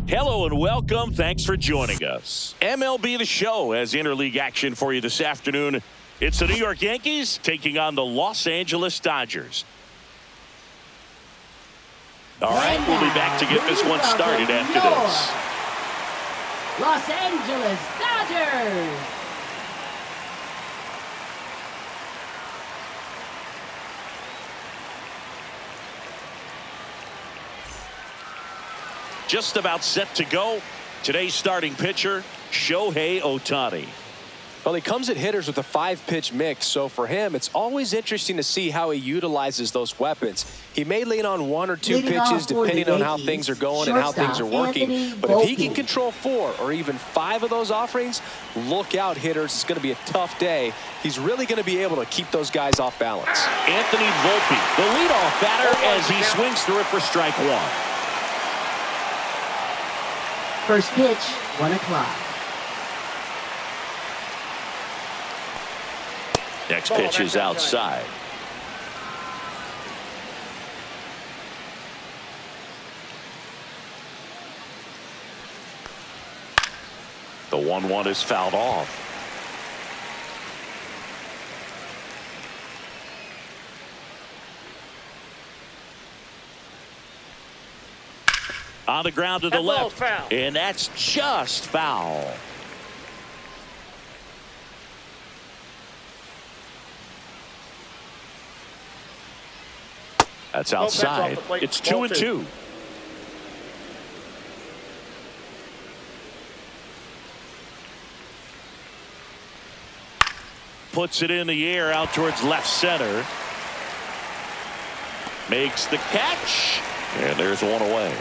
Hello and welcome. Thanks for joining us. MLB The Show has interleague action for you this afternoon. It's the New York Yankees taking on the Los Angeles Dodgers. All right, we'll be back to get this one started after this. Los Angeles Dodgers. Just about set to go. Today's starting pitcher, Shohei Ohtani. Well, he comes at hitters with a 5-pitch mix, so for him, it's always interesting to see how he utilizes those weapons. He may lean on 1 or 2 pitches depending on how things are going and how things are working, but if he can control 4 or even 5 of those offerings, look out, hitters. It's going to be a tough day. He's really going to be able to keep those guys off balance. Anthony Volpe, the leadoff batter, as he swings through it for strike 1. First pitch, 1 o'clock. Next pitch is outside. The 1-1 is fouled off. On the ground to the left, and that's just foul. That's outside. It's 2-2. Puts it in the air out towards left center. Makes the catch, and there's one away.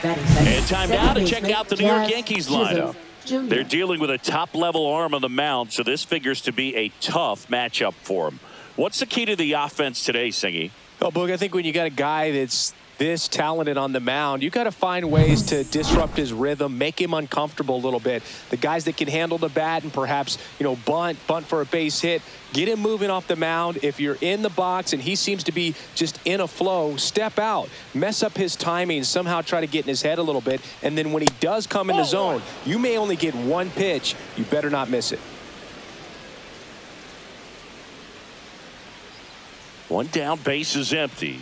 And time now to check out the New York Yankees lineup. They're dealing with a top-level arm on the mound, so this figures to be a tough matchup for them. What's the key to the offense today, Singy? Well, Boog, I think when you got a guy that's this talented on the mound, you got to find ways to disrupt his rhythm, make him uncomfortable a little bit. The guys that can handle the bat and perhaps, bunt for a base hit, get him moving off the mound. If you're in the box and he seems to be just in a flow, step out, mess up his timing, somehow try to get in his head a little bit. And then when he does come in the zone, you may only get 1 pitch. You better not miss it. One down, base is empty.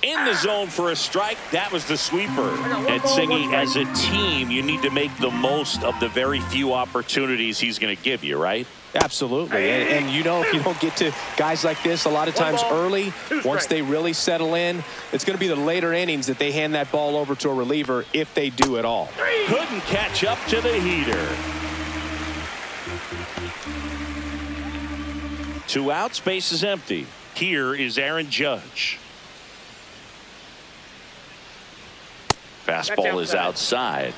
In the zone for a strike. That was the sweeper. And Singy, as a team, you need to make the most of the very few opportunities he's going to give you, right? Absolutely. And if you don't get to guys like this a lot of times early, once they really settle in, it's going to be the later innings that they hand that ball over to a reliever if they do at all. Couldn't catch up to the heater. 2 outs, base is empty. Here is Aaron Judge. Fastball is outside.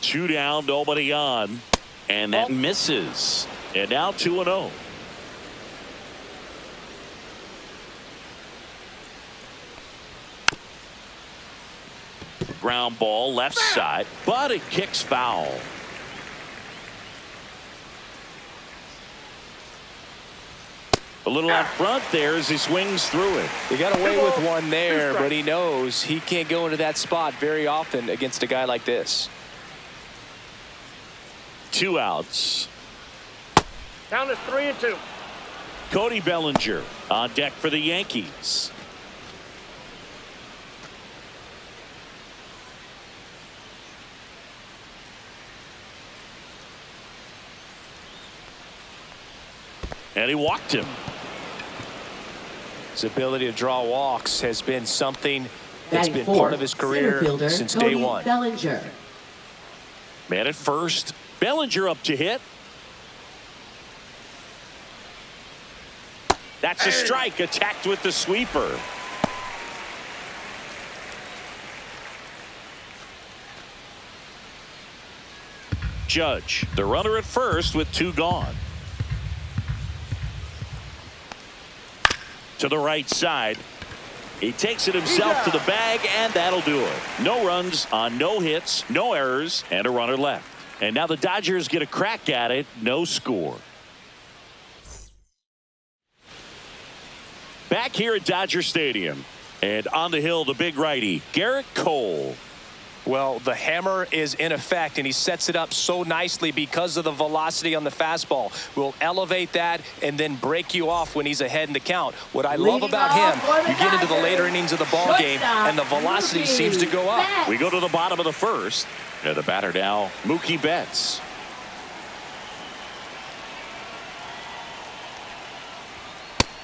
Two down, nobody on. And that misses. And now 2-0. Ground ball left side, but it kicks foul. A little out front there as he swings through it. He got away with one there, but he knows he can't go into that spot very often against a guy like this. 2 outs. Count is 3-2. Cody Bellinger on deck for the Yankees. And he walked him. His ability to draw walks has been something that's been part of his career since day one. Bellinger. Man at first. Bellinger up to hit. That's a strike, attacked with the sweeper. Judge, the runner at first with 2 gone. To the right side. He takes it himself to the bag, and that'll do it. No runs on no hits, no errors, and a runner left. And now the Dodgers get a crack at it. No score. Back here at Dodger Stadium. And on the hill, the big righty, Garrett Cole. Well, the hammer is in effect, and he sets it up so nicely because of the velocity on the fastball. Will elevate that and then break you off when he's ahead in the count. What I love about him, you get into the later innings of the ball game, and the velocity seems to go up. We go to the bottom of the first. And the batter now, Mookie Betts.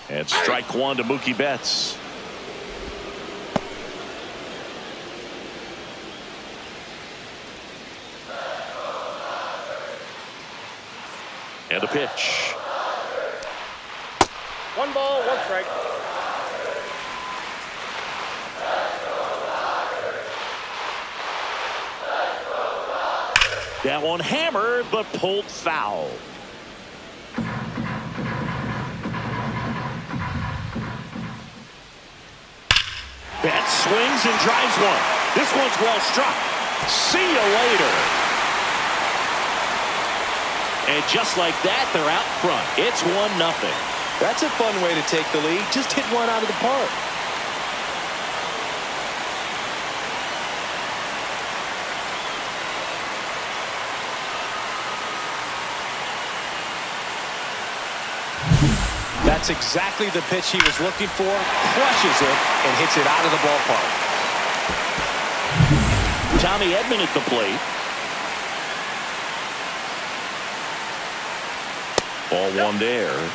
And strike one to Mookie Betts. And a pitch. 1 ball, 1 strike. That one hammered, but pulled foul. Betts swings and drives one. This one's well struck. See you later. And just like that, they're out front. It's 1-0. That's a fun way to take the lead. Just hit one out of the park. That's exactly the pitch he was looking for. Crushes it and hits it out of the ballpark. Tommy Edman at the plate. Ball one there.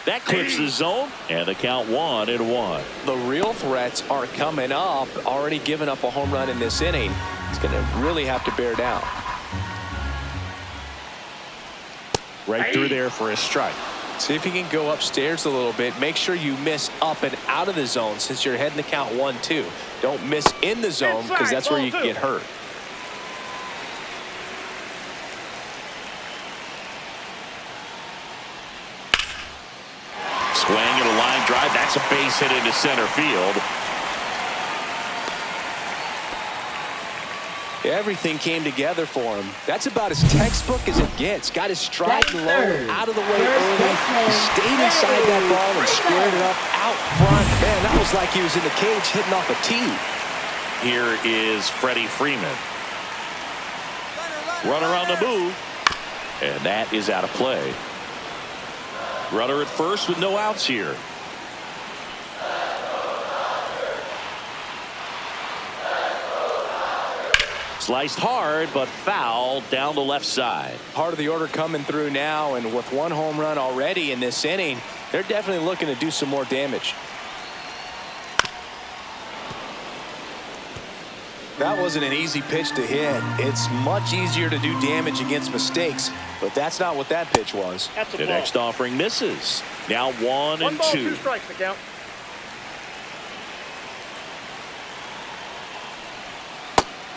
That clips the zone, and the count 1-1. The real threats are coming up. Already given up a home run in this inning. It's going to really have to bear down. Right through there for a strike. See if he can go upstairs a little bit. Make sure you miss up and out of the zone since you're heading to count 1-2. Don't miss in the zone because that's where you can get hurt. Swing and a line drive. That's a base hit into center field. Everything came together for him. That's about as textbook as it gets. Got his stride low, out of the way early. He stayed inside that ball and squared it up out front. Man, that was like he was in the cage hitting off a tee. Here is Freddie Freeman. Runner on the move. And that is out of play. Runner at first with no outs here. Sliced hard, but foul down the left side. Part of the order coming through now, and with one home run already in this inning, they're definitely looking to do some more damage. That wasn't an easy pitch to hit. It's much easier to do damage against mistakes, but that's not what that pitch was. The next offering misses. Now 1 and 2. 2 strikes to count.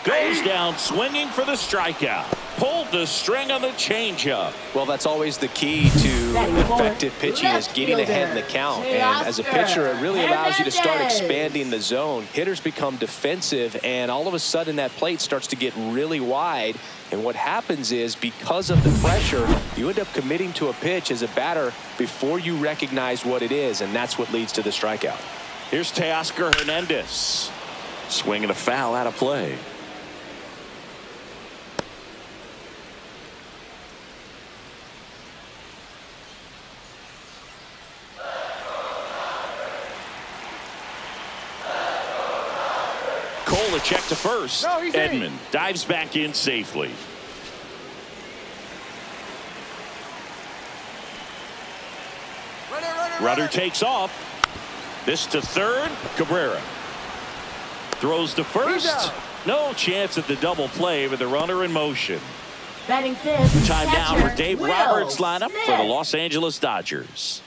Goes down swinging for the strikeout. Pulled the string on the changeup. Well, that's always the key to effective pitching is getting ahead in the count. And as a pitcher, it really allows you to start expanding the zone. Hitters become defensive, and all of a sudden that plate starts to get really wide. And what happens is, because of the pressure, you end up committing to a pitch as a batter before you recognize what it is, and that's what leads to the strikeout. Here's Teoscar Hernandez. Swinging a foul out of play. Cole a check to first. Edman dives back in safely. Runner takes off. This to third. Cabrera throws to first. No chance at the double play with the runner in motion. Batting fifth. Time now for Dave Roberts' lineup for the Los Angeles Dodgers.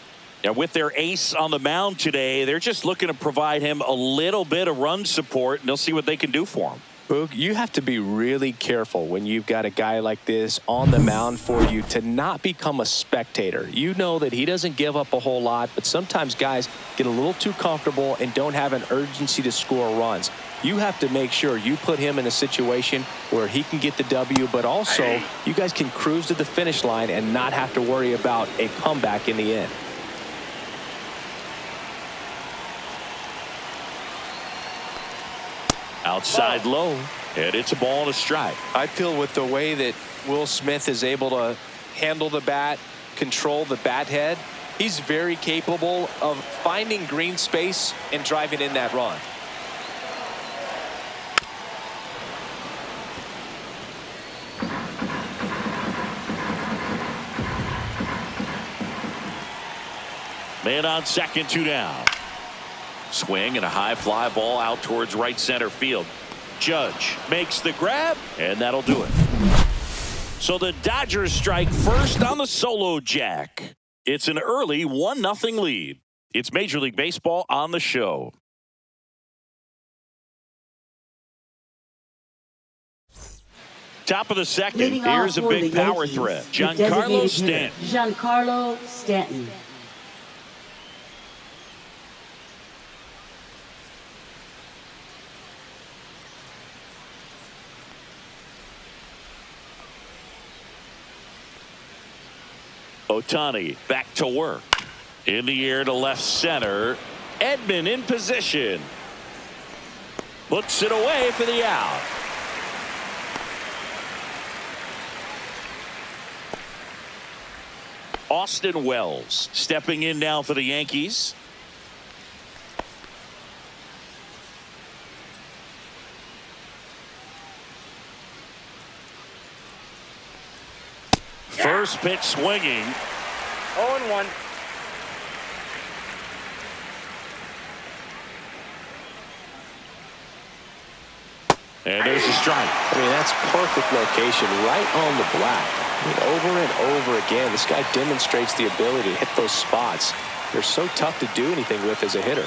And with their ace on the mound today, they're just looking to provide him a little bit of run support, and they'll see what they can do for him. Boog, you have to be really careful when you've got a guy like this on the mound for you to not become a spectator. You know that he doesn't give up a whole lot, but sometimes guys get a little too comfortable and don't have an urgency to score runs. You have to make sure you put him in a situation where he can get the W, but also you guys can cruise to the finish line and not have to worry about a comeback in the end. Outside low, and it's a ball and a strike. I feel with the way that Will Smith is able to handle the bat, control the bat head, he's very capable of finding green space and driving in that run. Man on second, 2 down. Swing and a high fly ball out towards right center field. Judge makes the grab, and that'll do it. So the Dodgers strike first on the solo jack. It's an early 1-0 lead. It's Major League Baseball on the show. Top of the second. Leading Here's a off for big the power Yankees, threat. the Giancarlo designated Stanton. hitter, Giancarlo Stanton. Ohtani back to work. In the air to left center. Edman in position. Puts it away for the out. Austin Wells stepping in now for the Yankees. First pitch swinging. 0-1. And there's a strike. I mean, that's perfect location right on the black. I mean, over and over again, this guy demonstrates the ability to hit those spots. They're so tough to do anything with as a hitter.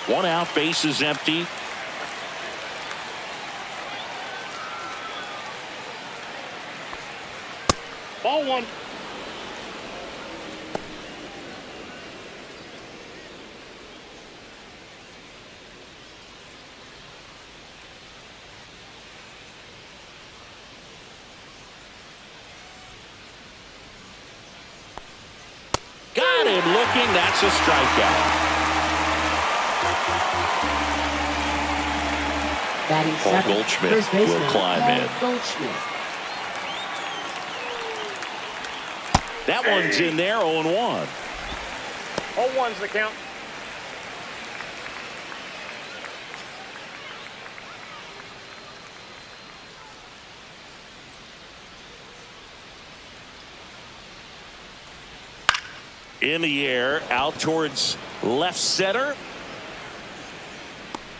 1 out, base is empty. Ball 1. Got him looking. That's a strikeout. Batting Paul second, Goldschmidt first baseman, will climb Paul in. Goldschmidt. That one's in there, 0-1. 0-1's the count. In the air, out towards left center.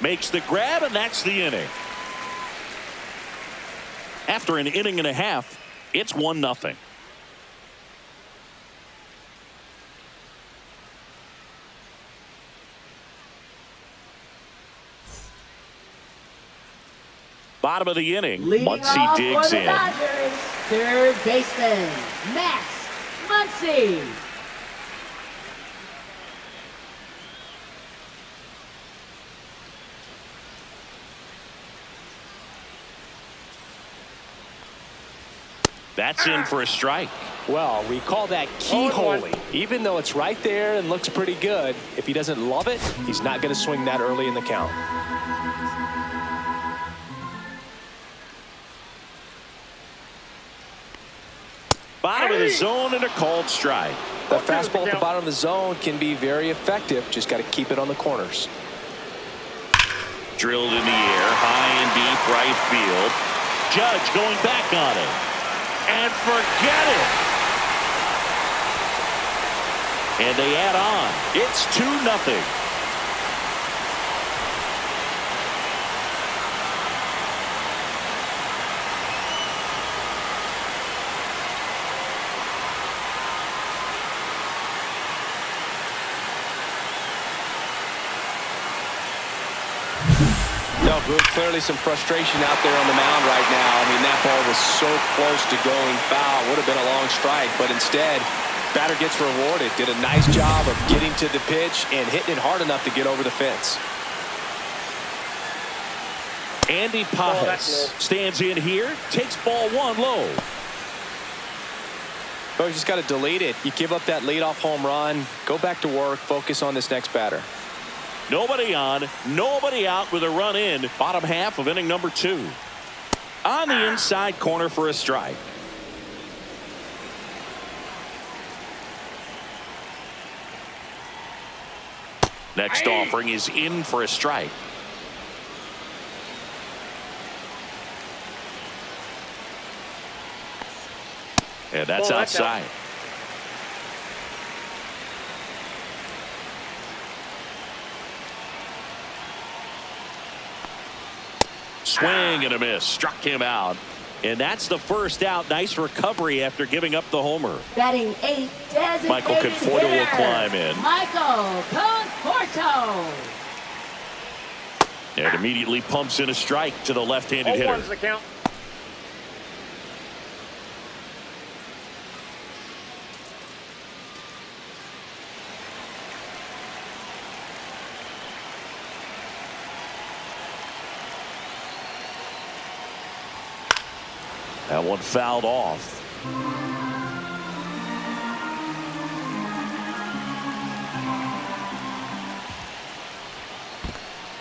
Makes the grab, and that's the inning. After an inning and a half, it's 1-0. Bottom of the inning, Leading Muncy off digs for the in. Dodgers, third baseman, Max Muncy. That's in for a strike. Well, we call that keyholing. Even though it's right there and looks pretty good, if he doesn't love it, he's not going to swing that early in the count. Bottom of the zone and a called strike. The fastball at the bottom of the zone can be very effective. Just got to keep it on the corners. Drilled in the air, high and deep right field. Judge going back on it. And forget it. And they add on. It's 2-0. No, clearly some frustration out there on the mound right now. I mean, that ball was so close to going foul. Would have been a long strike, but instead, batter gets rewarded. Did a nice job of getting to the pitch and hitting it hard enough to get over the fence. Andy Pajes stands in here, takes ball one low. But you just got to delete it. You give up that leadoff home run, go back to work, focus on this next batter. Nobody on, nobody out with a run in. Bottom half of inning number 2. On the inside corner for a strike. Next offering is in for a strike. And that's outside. Swing and a miss. Struck him out. And that's the first out. Nice recovery after giving up the homer. Batting 8, designated Michael Conforto will climb in. Michael Conforto. And immediately pumps in a strike to the left-handed hitter. 0-1's the count. That one fouled off.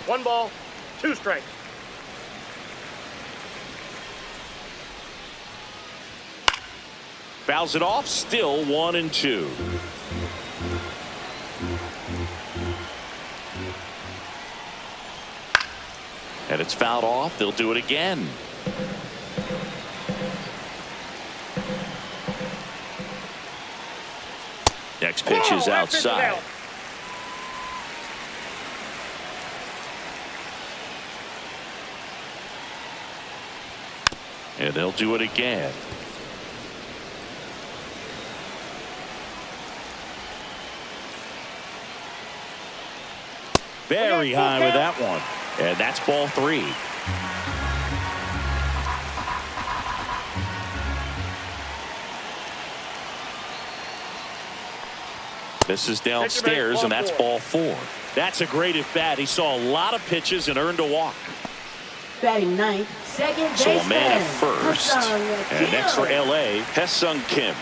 1 ball, 2 strikes. Fouls it off. Still 1-2. And it's fouled off. They'll do it again. Next pitch is outside. And they'll do it again. Very high with that one. And that's ball 3. This is downstairs, and that's ball 4. That's a great at bat. He saw a lot of pitches and earned a walk. Batting 9th, second baseman. So a man at first. And next for L.A., Hae-Sung Kim.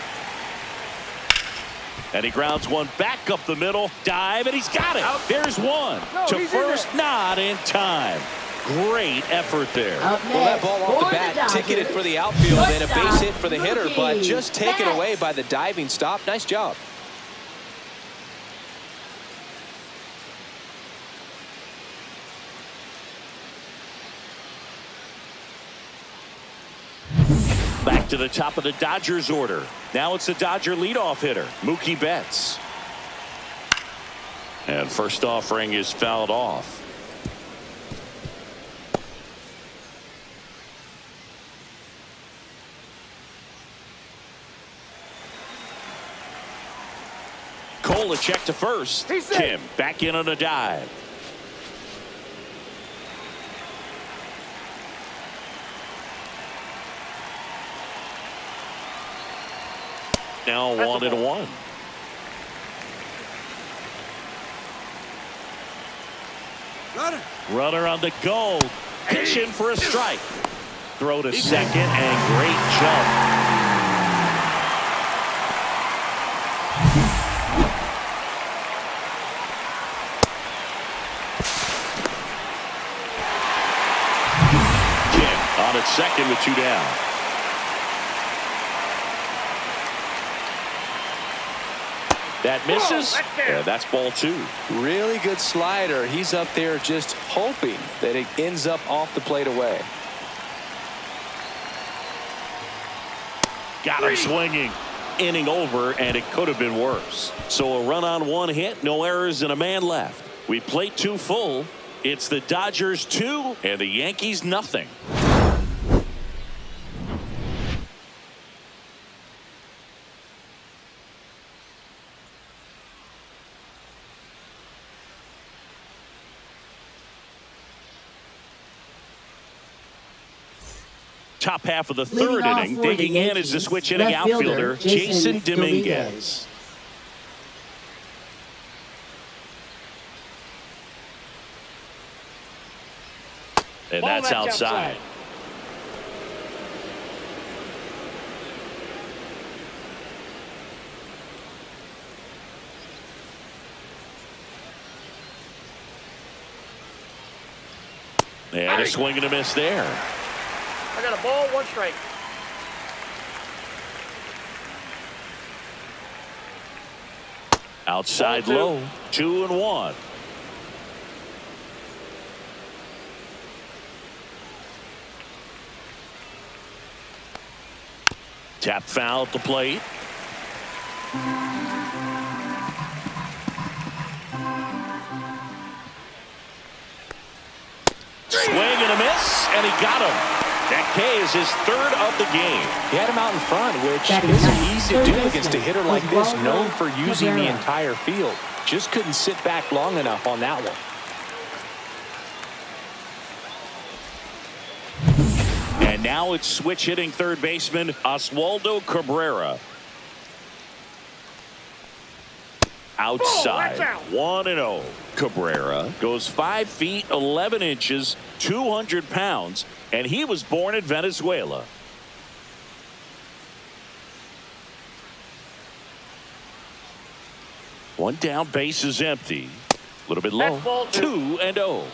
And he grounds one back up the middle. Dive, and he's got it. There's one. To first, not in time. Great effort there. Well, that ball off the bat ticketed for the outfield and a base hit for the hitter, but just taken away by the diving stop. Nice job. Back to the top of the Dodgers order. Now it's the Dodger leadoff hitter, Mookie Betts. And first offering is fouled off. Cole a check to first. Kim back in on a dive. Now 1-1. Runner on the go. Pitch in for a strike. Throw to second and great jump. Kim on at second with 2 down. That misses. Yeah, that's ball 2. Really good slider. He's up there just hoping that it ends up off the plate away. Got him swinging. Inning over, and it could have been worse. So a run on 1 hit, no errors, and a man left. We plate 2 full. It's the Dodgers 2 and the Yankees nothing. top half of the Leading third off inning. for the Digging in is the Yankees, switch hitting left fielder, outfielder Jason Jason Dominguez. And that's outside. And a swing and a miss there. I got a ball, 1 strike. Outside Ball two. low, 2-1. Tap foul at the plate. Swing and a miss, and he got him. That K is his 3rd of the game. He had him out in front, which Batting isn't ninth, easy to third do baseman, against a hitter like this, Oswaldo known for using the Cabrera. entire field. Just couldn't sit back long enough on that one. And now it's switch hitting third baseman Oswaldo Cabrera. Outside, that's out. 1-0. Cabrera goes 5 feet 11 inches, 200 pounds, and he was born in Venezuela. One down, base is empty. A little bit low. That's ball 2. 2-0.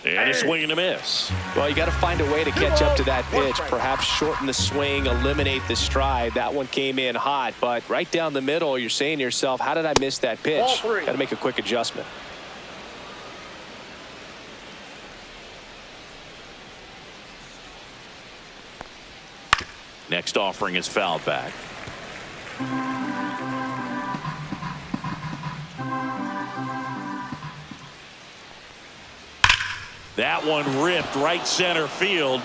And a swing and a miss. Well, you got to find a way to catch up to that pitch. Perhaps shorten the swing, eliminate the stride. That one came in hot, but right down the middle, you're saying to yourself, how did I miss that pitch? Ball 3. Got to make a quick adjustment. Next offering is fouled back. That one ripped right center field.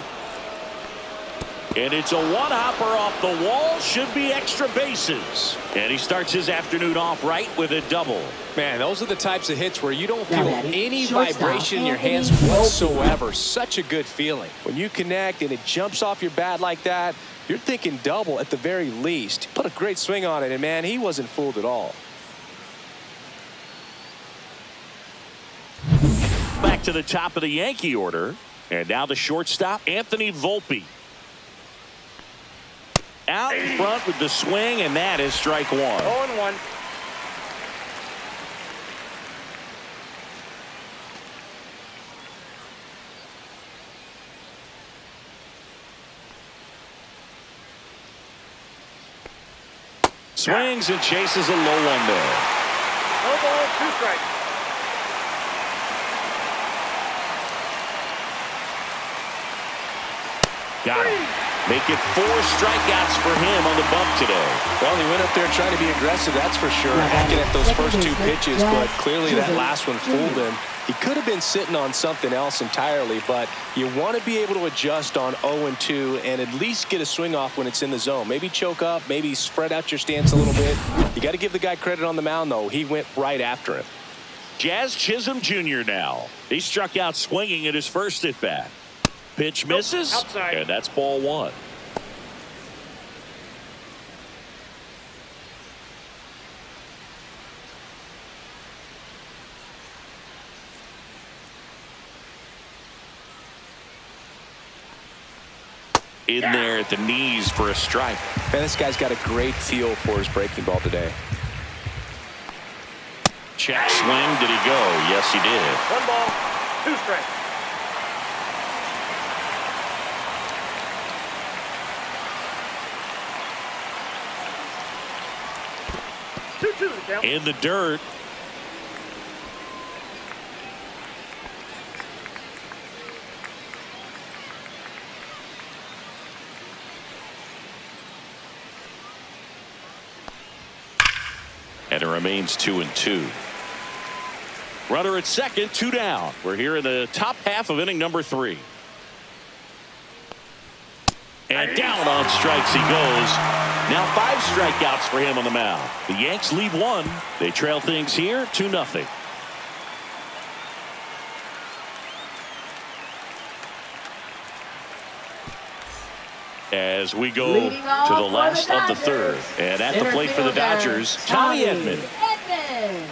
And it's a one-hopper off the wall. Should be extra bases. And he starts his afternoon off right with a double. Man, those are the types of hits where you don't feel Now, any shortstop, vibration in your Anthony hands Volpe. whatsoever. Such a good feeling. When you connect and it jumps off your bat like that, you're thinking double at the very least. Put a great swing on it, and man, he wasn't fooled at all. Back to the top of the Yankee order. And now the shortstop, Anthony Volpe. Out in front with the swing, and that is strike 1. 0-1. Swings and chases a low one there. No ball, 2 strikes. Got him. Make it 4 strikeouts for him on the bump today. Well, he went up there trying to be aggressive, that's for sure. Hacking at those first 2 pitches, but clearly that last one fooled him. He could have been sitting on something else entirely, but you want to be able to adjust on 0-2 and at least get a swing off when it's in the zone. Maybe choke up, maybe spread out your stance a little bit. You got to give the guy credit on the mound, though. He went right after him. Jazz Chisholm Jr. now. He struck out swinging at his first at bat. Pitch misses, outside. and that's ball 1. In there at the knees for a strike. Man, this guy's got a great feel for his breaking ball today. Check swing. Did he go? Yes, he did. 1 ball, 2 strikes. In the dirt. And it remains 2-2. Runner at second, 2 down. We're here in the top half of inning number 3. And down on strikes he goes. Now 5 strikeouts for him on the mound. The Yanks lead 1. They trail things here 2-0. as we go Leading off to the for last the of the Dodgers, third. And at the plate for the center fielder, Dodgers, Tommy Edman. Edman.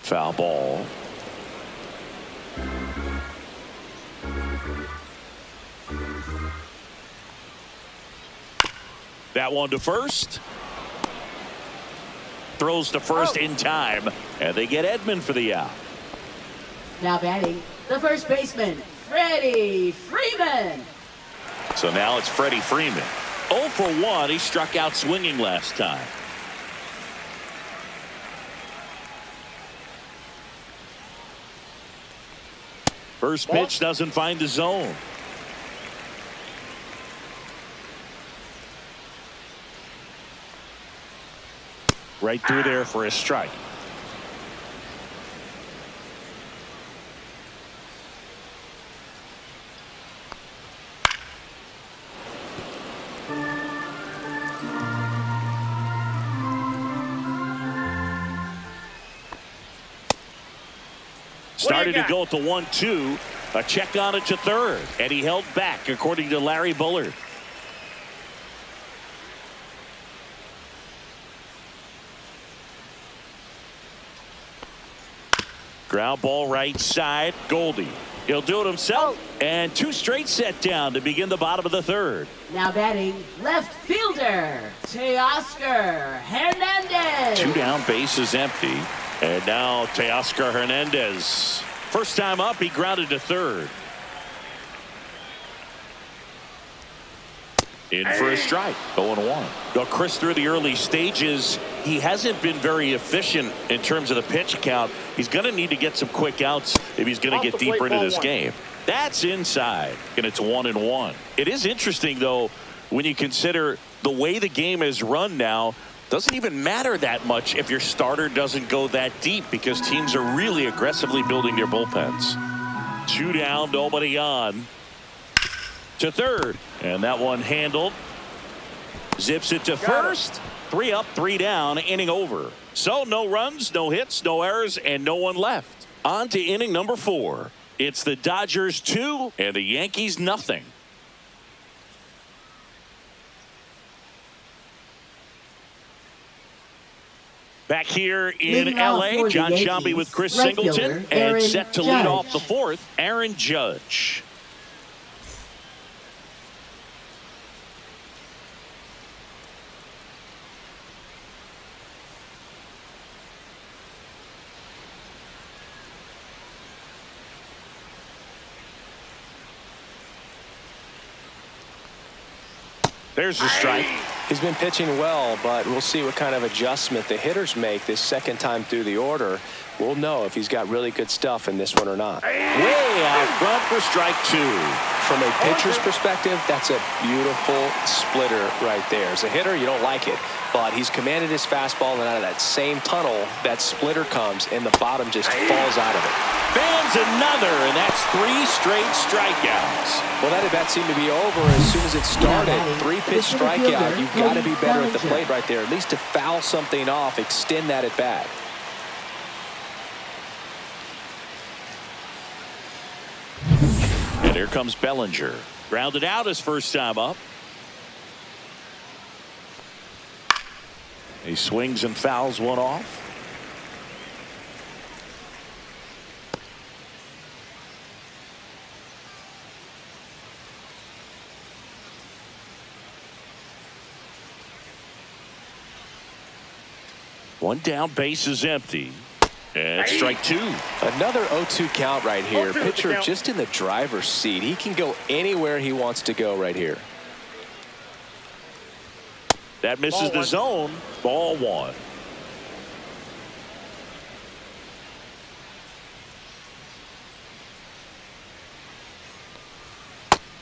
Foul ball. That one to first. Throws to first in time. And they get Edman for the out. Now batting, the first baseman, Freddie Freeman. So now it's Freddie Freeman. 0 for 1. He struck out swinging last time. First pitch doesn't find the zone. Right through there for a strike. Started to go at the 1-2. A check on it to third. And he held back, according to Larry Bullard. Ground ball right side. Goldie. He'll do it himself. And 2 straight set down to begin the bottom of the third. Now batting, left fielder, Teoscar Hernandez. 2 down, bases empty. And now Teoscar Hernandez. First time up, he grounded to third. In for a strike. 0-1. Well, Chris, through the early stages, he hasn't been very efficient in terms of the pitch count. He's going to need to get some quick outs if he's going to get deeper into this game. That's inside, and it's 1-1. It is interesting, though, when you consider the way the game is run now. Doesn't even matter that much if your starter doesn't go that deep, because teams are really aggressively building their bullpens. 2 down, nobody on. To third, and that one handled. Zips it to first. 3 up, 3 down, inning over. So no runs, no hits, no errors, and no one left. On to inning number 4. It's the Dodgers 2 and the Yankees nothing. Back here in L.A., John Shambi with Chris Singleton, and set to lead off the 4th, Aaron Judge. There's the strike. He's been pitching well, but we'll see what kind of adjustment the hitters make this second time through the order. We'll know if he's got really good stuff in this one or not. Way out front for strike 2. From a pitcher's perspective, that's a beautiful splitter right there. As a hitter, you don't like it, but he's commanded his fastball, and out of that same tunnel, that splitter comes, and the bottom just falls out of it. Fans another, and that's 3 straight strikeouts. Well, that at bat seemed to be over as soon as it started. 3-pitch strikeout. You've got to be better at the plate right there, at least to foul something off, extend that at bat. And here comes Bellinger. Grounded out his first time up. He swings and fouls one off. One down, base is empty. And strike 2. Another 0-2 count right here. Pitcher just in the driver's seat. He can go anywhere he wants to go right here. That misses the zone. Ball 1.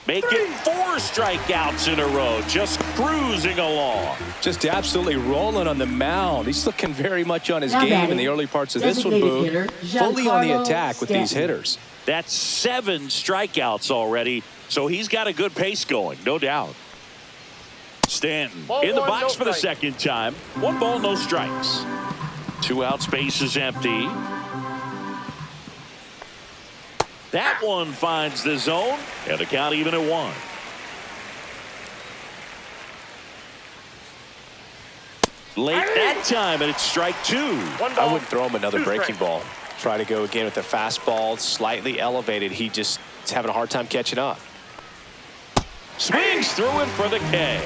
Making 4 strikeouts in a row, just cruising along. Just absolutely rolling on the mound. He's looking very much on his game in the early parts of this one, Boo. Fully on the attack with these hitters. That's 7 strikeouts already, so he's got a good pace going, no doubt. Stanton in the box for the second time. 1 ball, no strikes. 2 outs, base is empty. That one finds the zone, and the count even at 1. Late that time, and it's strike 2. I wouldn't throw him another breaking ball. Try to go again with the fastball, slightly elevated. He just is having a hard time catching up. Swings through it for the K.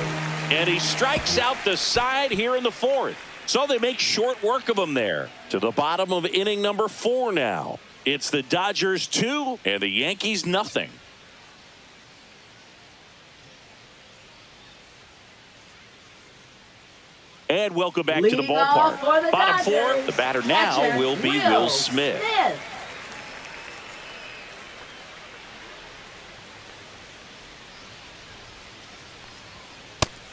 And he strikes out the side here in the 4th. So they make short work of him there. To the bottom of inning number 4 now. It's the Dodgers 2 and the Yankees nothing. And welcome back to the ballpark. Bottom 4, the batter now will be Will Smith.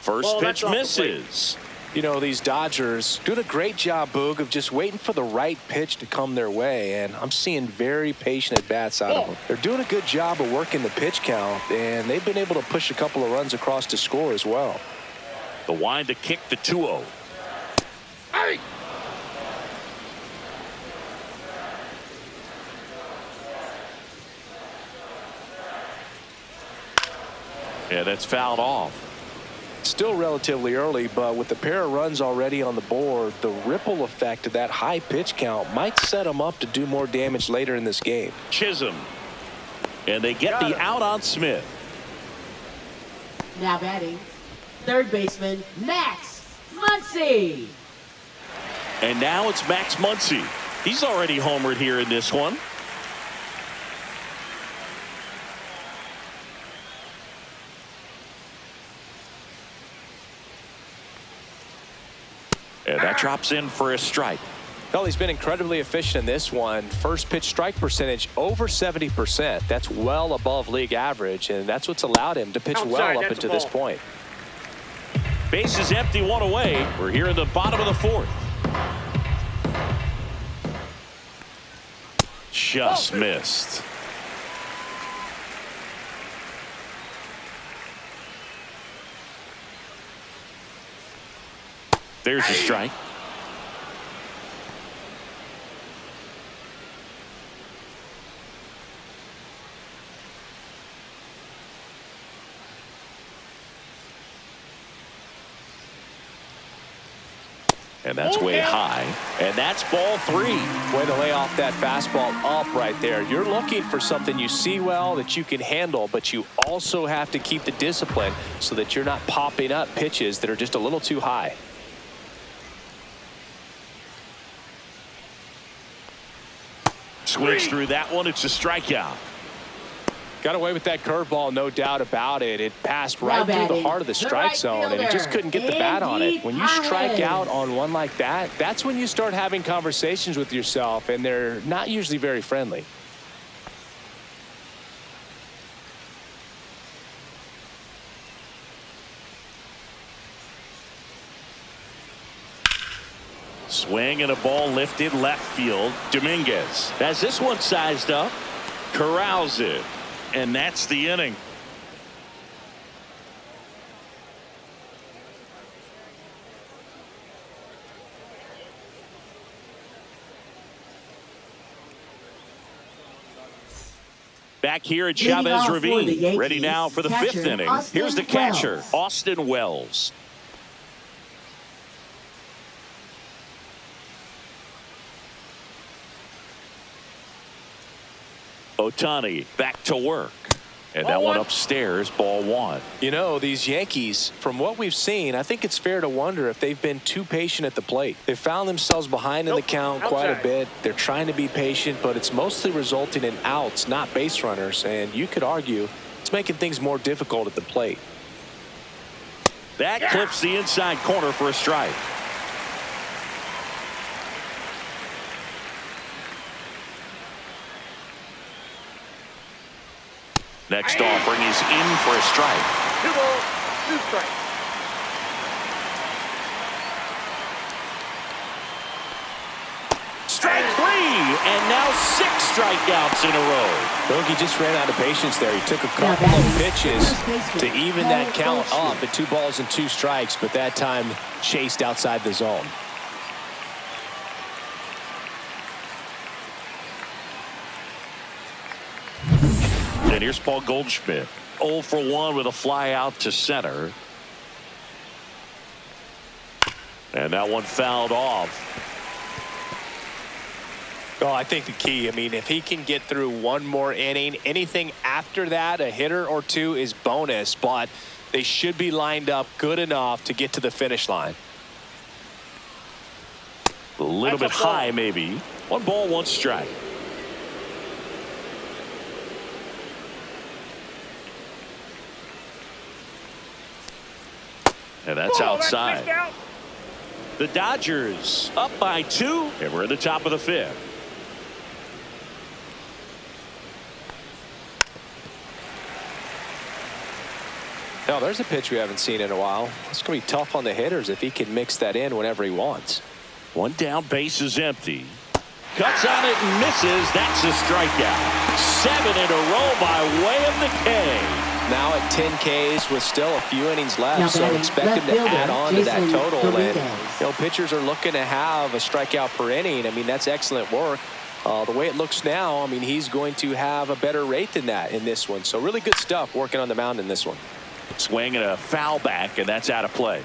First pitch misses. You know, these Dodgers doing a great job, Boog, of just waiting for the right pitch to come their way, and I'm seeing very patient at-bats out of them. They're doing a good job of working the pitch count, and they've been able to push a couple of runs across to score as well. The wind to kick the 2-0. Hey! And that's fouled off. Still relatively early, but with the pair of runs already on the board, the ripple effect of that high pitch count might set them up to do more damage later in this game. Chisholm. And they get the out on Smith. Now batting, third baseman, Max Muncy. And now it's Max Muncy. He's already homered here in this one. And that drops in for a strike. Well, he's been incredibly efficient in this one. First pitch strike percentage over 70%. That's well above league average, and that's what's allowed him to pitch well up until this point. Base is empty, 1 away. We're here in the bottom of the 4th. Just missed. There's a strike. And that's way high. And that's ball 3. Way to lay off that fastball up right there. You're looking for something you see well that you can handle, but you also have to keep the discipline so that you're not popping up pitches that are just a little too high. Swings through that one. It's a strikeout. Got away with that curveball, no doubt about it. It passed right through the heart of the strike zone, and he just couldn't get the bat on it. When you strike out on one like that, that's when you start having conversations with yourself, and they're not usually very friendly. Swing and a ball lifted left field. Dominguez has this one sized up. Corrals it. And that's the inning. Back here at Chavez Ravine. Ready now for the 5th inning. Here's the catcher, Austin Wells. Ohtani back to work. And that one upstairs, ball 1. You know, these Yankees, from what we've seen, I think it's fair to wonder if they've been too patient at the plate. They've found themselves behind in the count quite a bit. They're trying to be patient, but it's mostly resulting in outs, not base runners. And you could argue it's making things more difficult at the plate. That clips the inside corner for a strike. Next offering is in for a strike. 2 balls, 2 strikes. Strike 3, and now 6 strikeouts in a row. Bogey just ran out of patience there. He took a couple of pitches to even that count up at 2 balls and 2 strikes, but that time chased outside the zone. And here's Paul Goldschmidt. 0 for 1 with a fly out to center. And that one fouled off. Oh, I think the key, I mean, if he can get through one more inning, anything after that, a hitter or two is bonus, but they should be lined up good enough to get to the finish line. A little bit high, maybe. 1 ball, 1 strike. And that's outside. The Dodgers up by 2, and we're in the top of the 5th. Now, there's a pitch we haven't seen in a while. It's going to be tough on the hitters if he can mix that in whenever he wants. 1 down, base is empty. Cuts on it and misses. That's a strikeout. 7 in a row by way of the K. Now at 10 Ks with still a few innings left, so expect him to add on to that total. And pitchers are looking to have a strikeout per inning. I mean, that's excellent work. The way it looks now, I mean, he's going to have a better rate than that in this one. So really good stuff working on the mound in this one. Swing and a foul back, and that's out of play.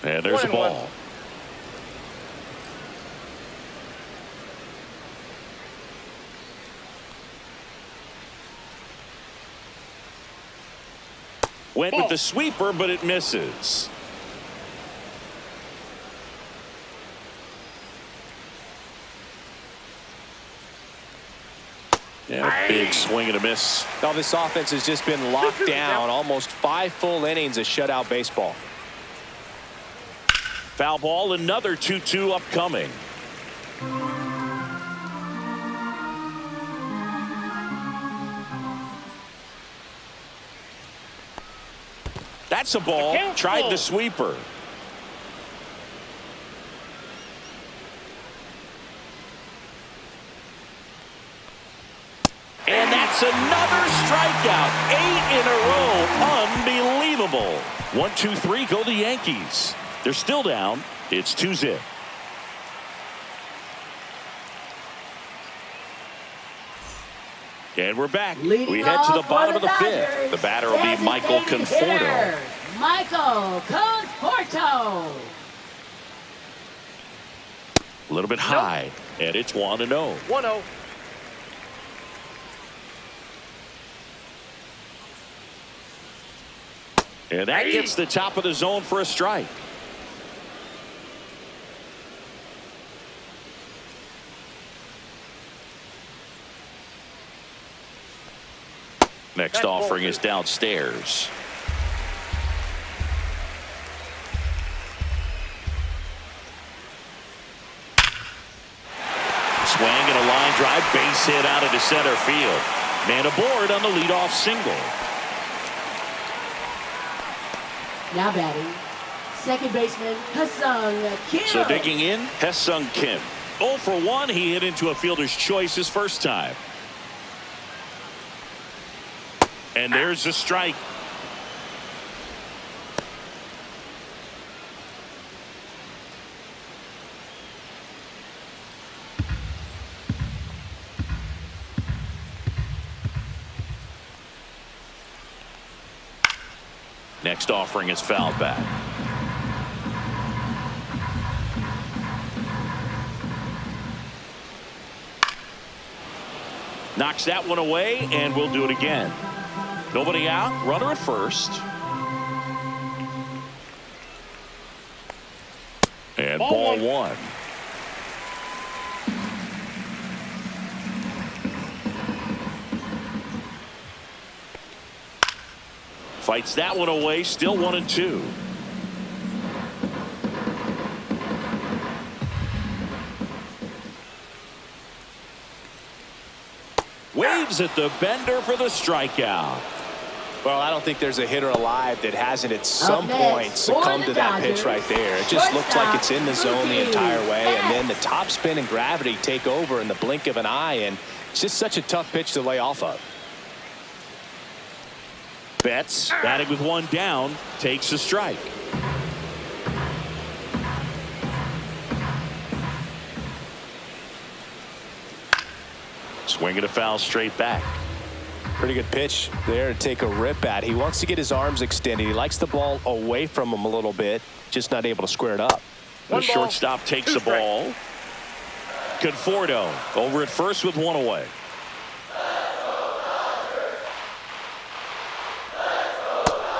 And there's a ball. Went with the sweeper, but it misses. Yeah, big swing and a miss. Now this offense has just been locked down. Almost 5 full innings of shutout baseball. Foul ball, another 2-2 upcoming. That's a ball. Tried the sweeper. And that's another strikeout. 8 in a row. Unbelievable. 1-2-3 go the Yankees. They're still down. It's 2-0. And we're back. We head to the bottom of the 5th. The batter will be Michael Conforto. Michael Conforto. A little bit high, and it's 1-0. 1-0. And that gets the top of the zone for a strike. Next offering is downstairs. Swing and a line drive, base hit out into center field. Man aboard on the leadoff single. Now batting, second baseman Ha-Seong Kim. So digging in, Ha-Seong Kim. 0 for 1, he hit into a fielder's choice his first time. And there's a strike. Next offering is fouled back. Knocks that one away, and we'll do it again. Nobody out, runner at first. And ball 1. Fights that one away, still 1-2. Waves at the bender for the strikeout. Well, I don't think there's a hitter alive that hasn't at some point succumbed to that pitch right there. It just looks like it's in the zone the entire way, and then the top spin and gravity take over in the blink of an eye, and it's just such a tough pitch to lay off of. Betts, batting with 1 down, takes a strike. Swinging a foul straight back. Pretty good pitch there to take a rip at. He wants to get his arms extended. He likes the ball away from him a little bit, just not able to square it up. The shortstop takes the ball. Conforto over at first with one away.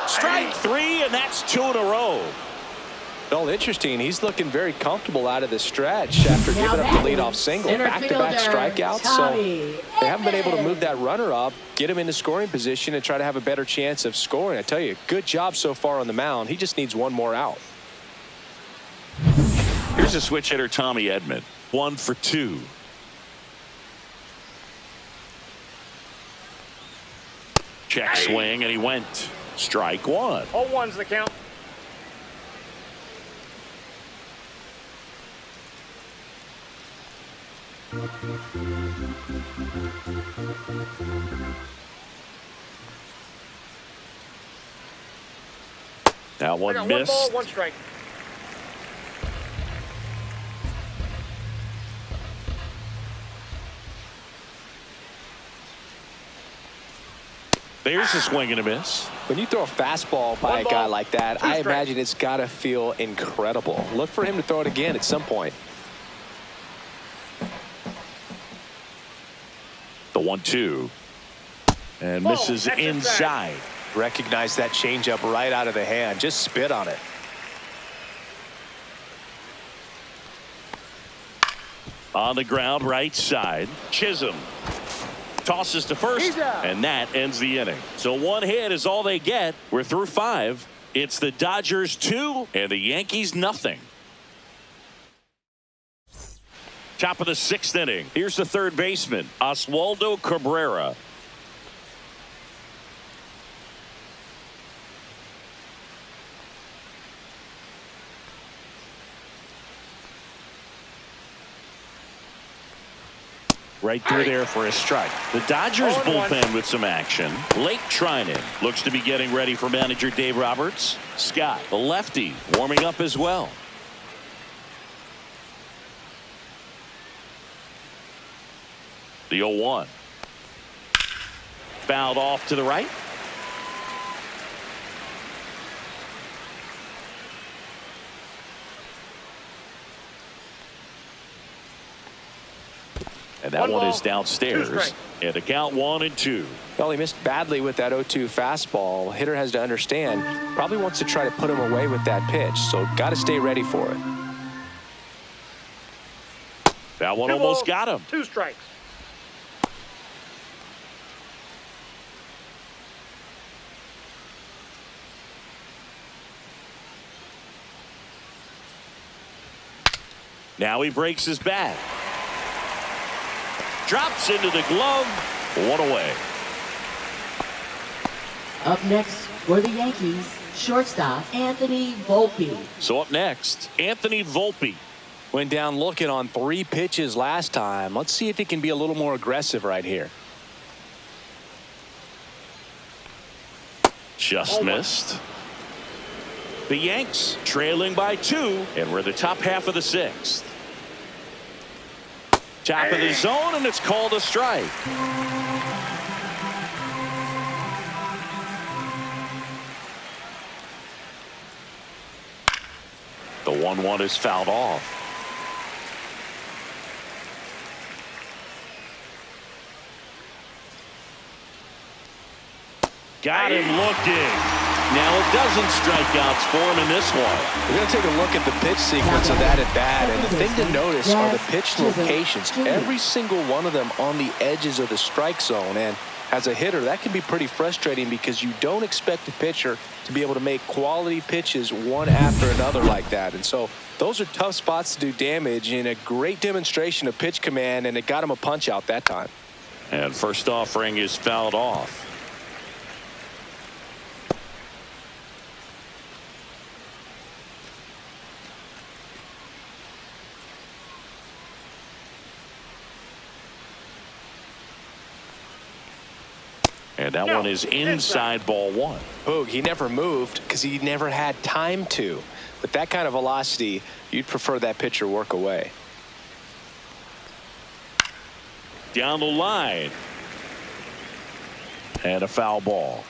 Strike three, and that's 2 in a row. Well, interesting. He's looking very comfortable out of the stretch after giving up the leadoff single. Back-to-back strikeouts. So they haven't been able to move that runner up, get him into scoring position, and try to have a better chance of scoring. I tell you, good job so far on the mound. He just needs one more out. Here's a switch hitter, Tommy Edman. 1 for 2. Check swing, and he went. Strike one. All one's the count. That one missed. 1 ball, 1 strike. There's a swing and a miss. When you throw a fastball by a guy like that, I imagine it's got to feel incredible. Look for him to throw it again at some point. The 1-2. And misses inside. Recognize that changeup right out of the hand. Just spit on it. On the ground, right side. Chisholm tosses to first, and that ends the inning. So 1 hit is all they get. We're through 5. It's the Dodgers 2 and the Yankees nothing. Top of the 6th inning. Here's the third baseman, Oswaldo Cabrera. Right through there for a strike. The Dodgers bullpen with some action. Blake Trinan looks to be getting ready for manager Dave Roberts. Scott, the lefty, warming up as well. The 0-1. Fouled off to the right. And that one is downstairs. And the count 1-2. Well, he missed badly with that 0-2 fastball. Hitter has to understand, probably wants to try to put him away with that pitch. So got to stay ready for it. That one almost got him. 2 strikes. Now he breaks his bat. Drops into the glove. 1 away. Up next for the Yankees, shortstop Anthony Volpe. So up next, Anthony Volpe. Went down looking on 3 pitches last time. Let's see if he can be a little more aggressive right here. Just missed. The Yanks trailing by 2, and we're the top half of the 6th. Top of the zone, and it's called a strike. The 1-1 is fouled off. Got him looking. Now it doesn't strikeouts for him in this one. We're going to take a look at the pitch sequence of that at bat, and the thing to notice are the pitch locations. Every single one of them on the edges of the strike zone, and as a hitter, that can be pretty frustrating because you don't expect a pitcher to be able to make quality pitches one after another like that. And so those are tough spots to do damage, and a great demonstration of pitch command, and it got him a punch out that time. And first offering is fouled off. And that one is inside ball 1. Boog, he never moved because he never had time to. With that kind of velocity, you'd prefer that pitcher work away. down the line. And a foul ball.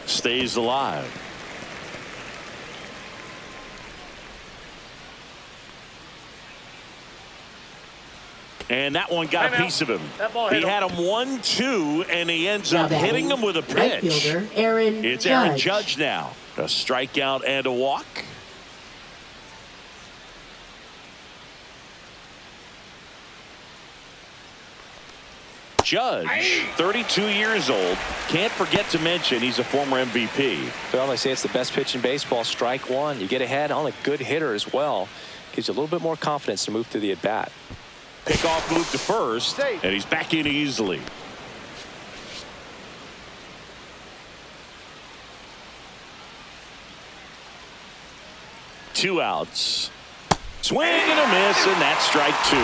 Stays alive. And that one got a piece of him. He had him 1-2, and he ends up hitting him with a pitch. It's Aaron Judge now. A strikeout and a walk. Judge, 32 years old. Can't forget to mention he's a former MVP. Well, they say it's the best pitch in baseball. Strike one. You get ahead on a good hitter as well. Gives you a little bit more confidence to move through the at-bat. Pickoff move to first, and he's back in easily. Two outs. Swing and a miss, and that's strike two.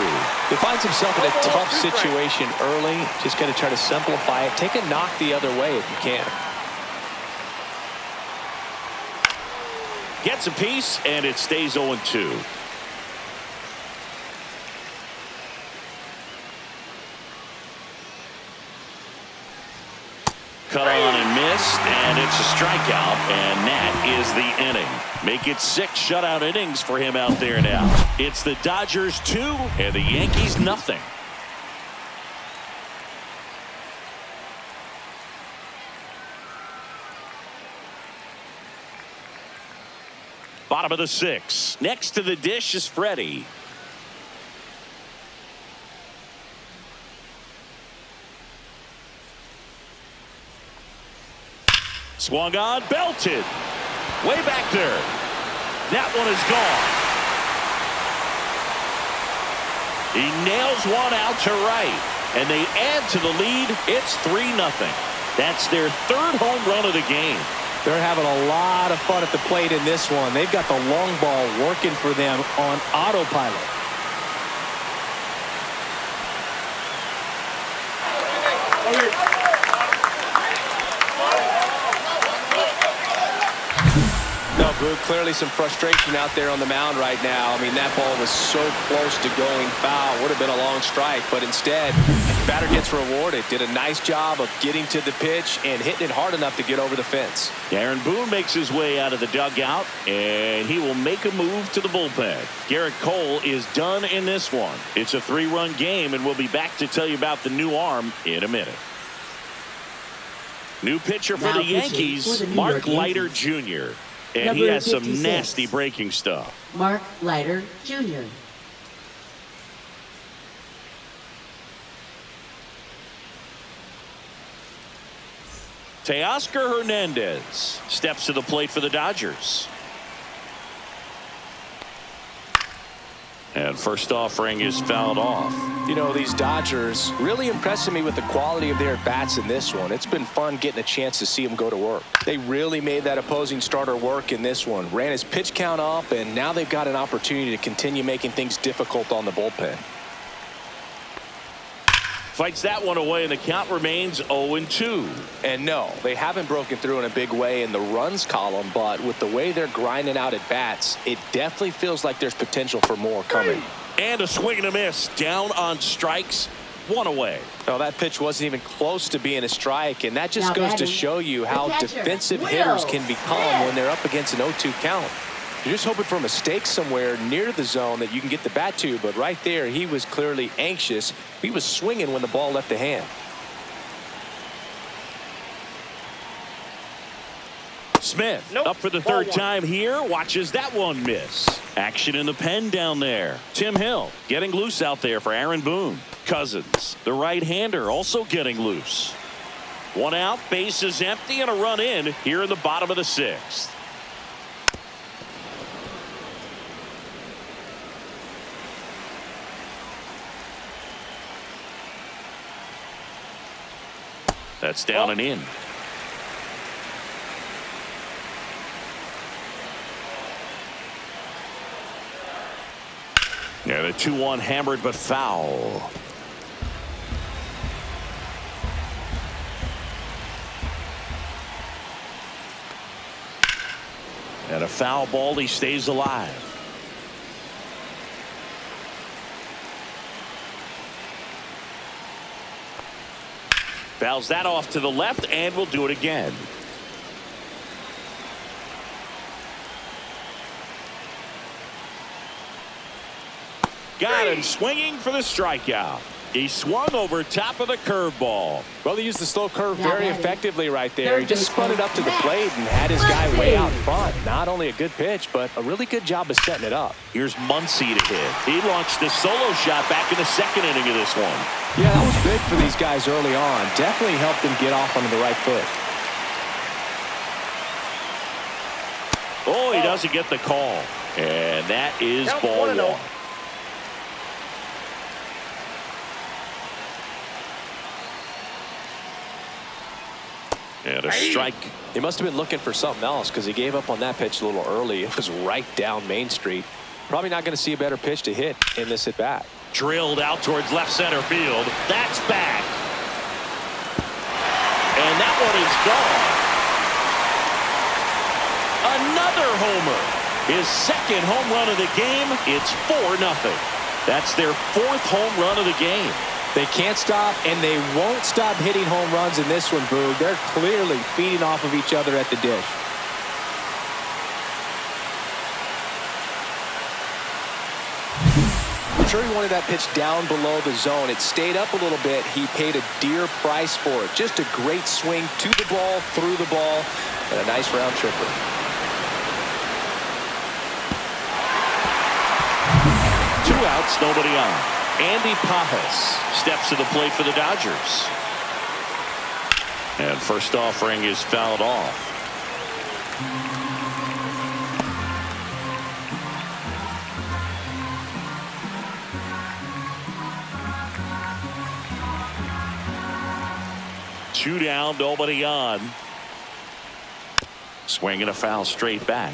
He finds himself in a tough situation early. Just got to try to simplify it. Take a knock the other way if you can. Gets a piece, and it stays 0-2. Cut on and missed, and it's a strikeout, and that is the inning. Make it 6 shutout innings for him out there now. It's the Dodgers 2 and the Yankees nothing. Bottom of the 6th. Next to the dish is Freddie. Swung on, belted. Way back there. That one is gone. He nails one out to right. And they add to the lead. It's 3-0. That's their 3rd home run of the game. They're having a lot of fun at the plate in this one. They've got the long ball working for them on autopilot. No, Boog, clearly some frustration out there on the mound right now. I mean, that ball was so close to going foul. Would have been a long strike, but instead, batter gets rewarded. Did a nice job of getting to the pitch and hitting it hard enough to get over the fence. Aaron Boone makes his way out of the dugout, and he will make a move to the bullpen. Garrett Cole is done in this one. It's a 3-run game, and we'll be back to tell you about the new arm in a minute. New pitcher for the Yankees, Mark Leiter Jr. And he has some nasty breaking stuff. Mark Leiter Jr. Teoscar Hernandez steps to the plate for the Dodgers. And first offering is fouled off. You know, these Dodgers really impressing me with the quality of their bats in this one. It's been fun getting a chance to see them go to work. They really made that opposing starter work in this one. Ran his pitch count up, and now they've got an opportunity to continue making things difficult on the bullpen. Fights that one away, and the count remains 0-2. And no, they haven't broken through in a big way in the runs column, but with the way they're grinding out at bats, it definitely feels like there's potential for more coming. And a swing and a miss. Down on strikes. One away. No, that pitch wasn't even close to being a strike, and that just goes to show you how defensive hitters can become when they're up against an 0-2 count. You're just hoping for a mistake somewhere near the zone that you can get the bat to, but right there, he was clearly anxious. He was swinging when the ball left the hand. Smith up for the 3rd time here. Watches that one miss. Action in the pen down there. Tim Hill getting loose out there for Aaron Boone. Cousins, the right-hander, also getting loose. One out, base is empty, and a run in here in the bottom of the 6th. That's down and in. Yeah, the 2-1 hammered but foul. And a foul ball, he stays alive. Fouls that off to the left, and we'll do it again. Got him swinging for the strikeout. He swung over top of the curveball. Well, he used the slow curve very effectively right there. He just spun it up to the plate and had his guy way out front. Not only a good pitch, but a really good job of setting it up. Here's Muncy to hit. He launched a solo shot back in the second inning of this one. Yeah, that was big for these guys early on. Definitely helped them get off onto the right foot. Oh, he doesn't get the call. And that is ball one. And a strike. He must have been looking for something else because he gave up on that pitch a little early. It was right down Main Street. Probably not going to see a better pitch to hit in this at bat. Drilled out towards left center field. That's back. And that one is gone. Another homer. His second home run of the game. It's 4-0. That's their fourth home run of the game. They can't stop, and they won't stop hitting home runs in this one, Boog. They're clearly feeding off of each other at the dish. I'm sure he wanted that pitch down below the zone. It stayed up a little bit. He paid a dear price for it. Just a great swing to the ball, through the ball, and a nice round tripper. Two outs, nobody on. Andy Pajas steps to the plate for the Dodgers. And first offering is fouled off. Two down, nobody on. Swinging a foul straight back.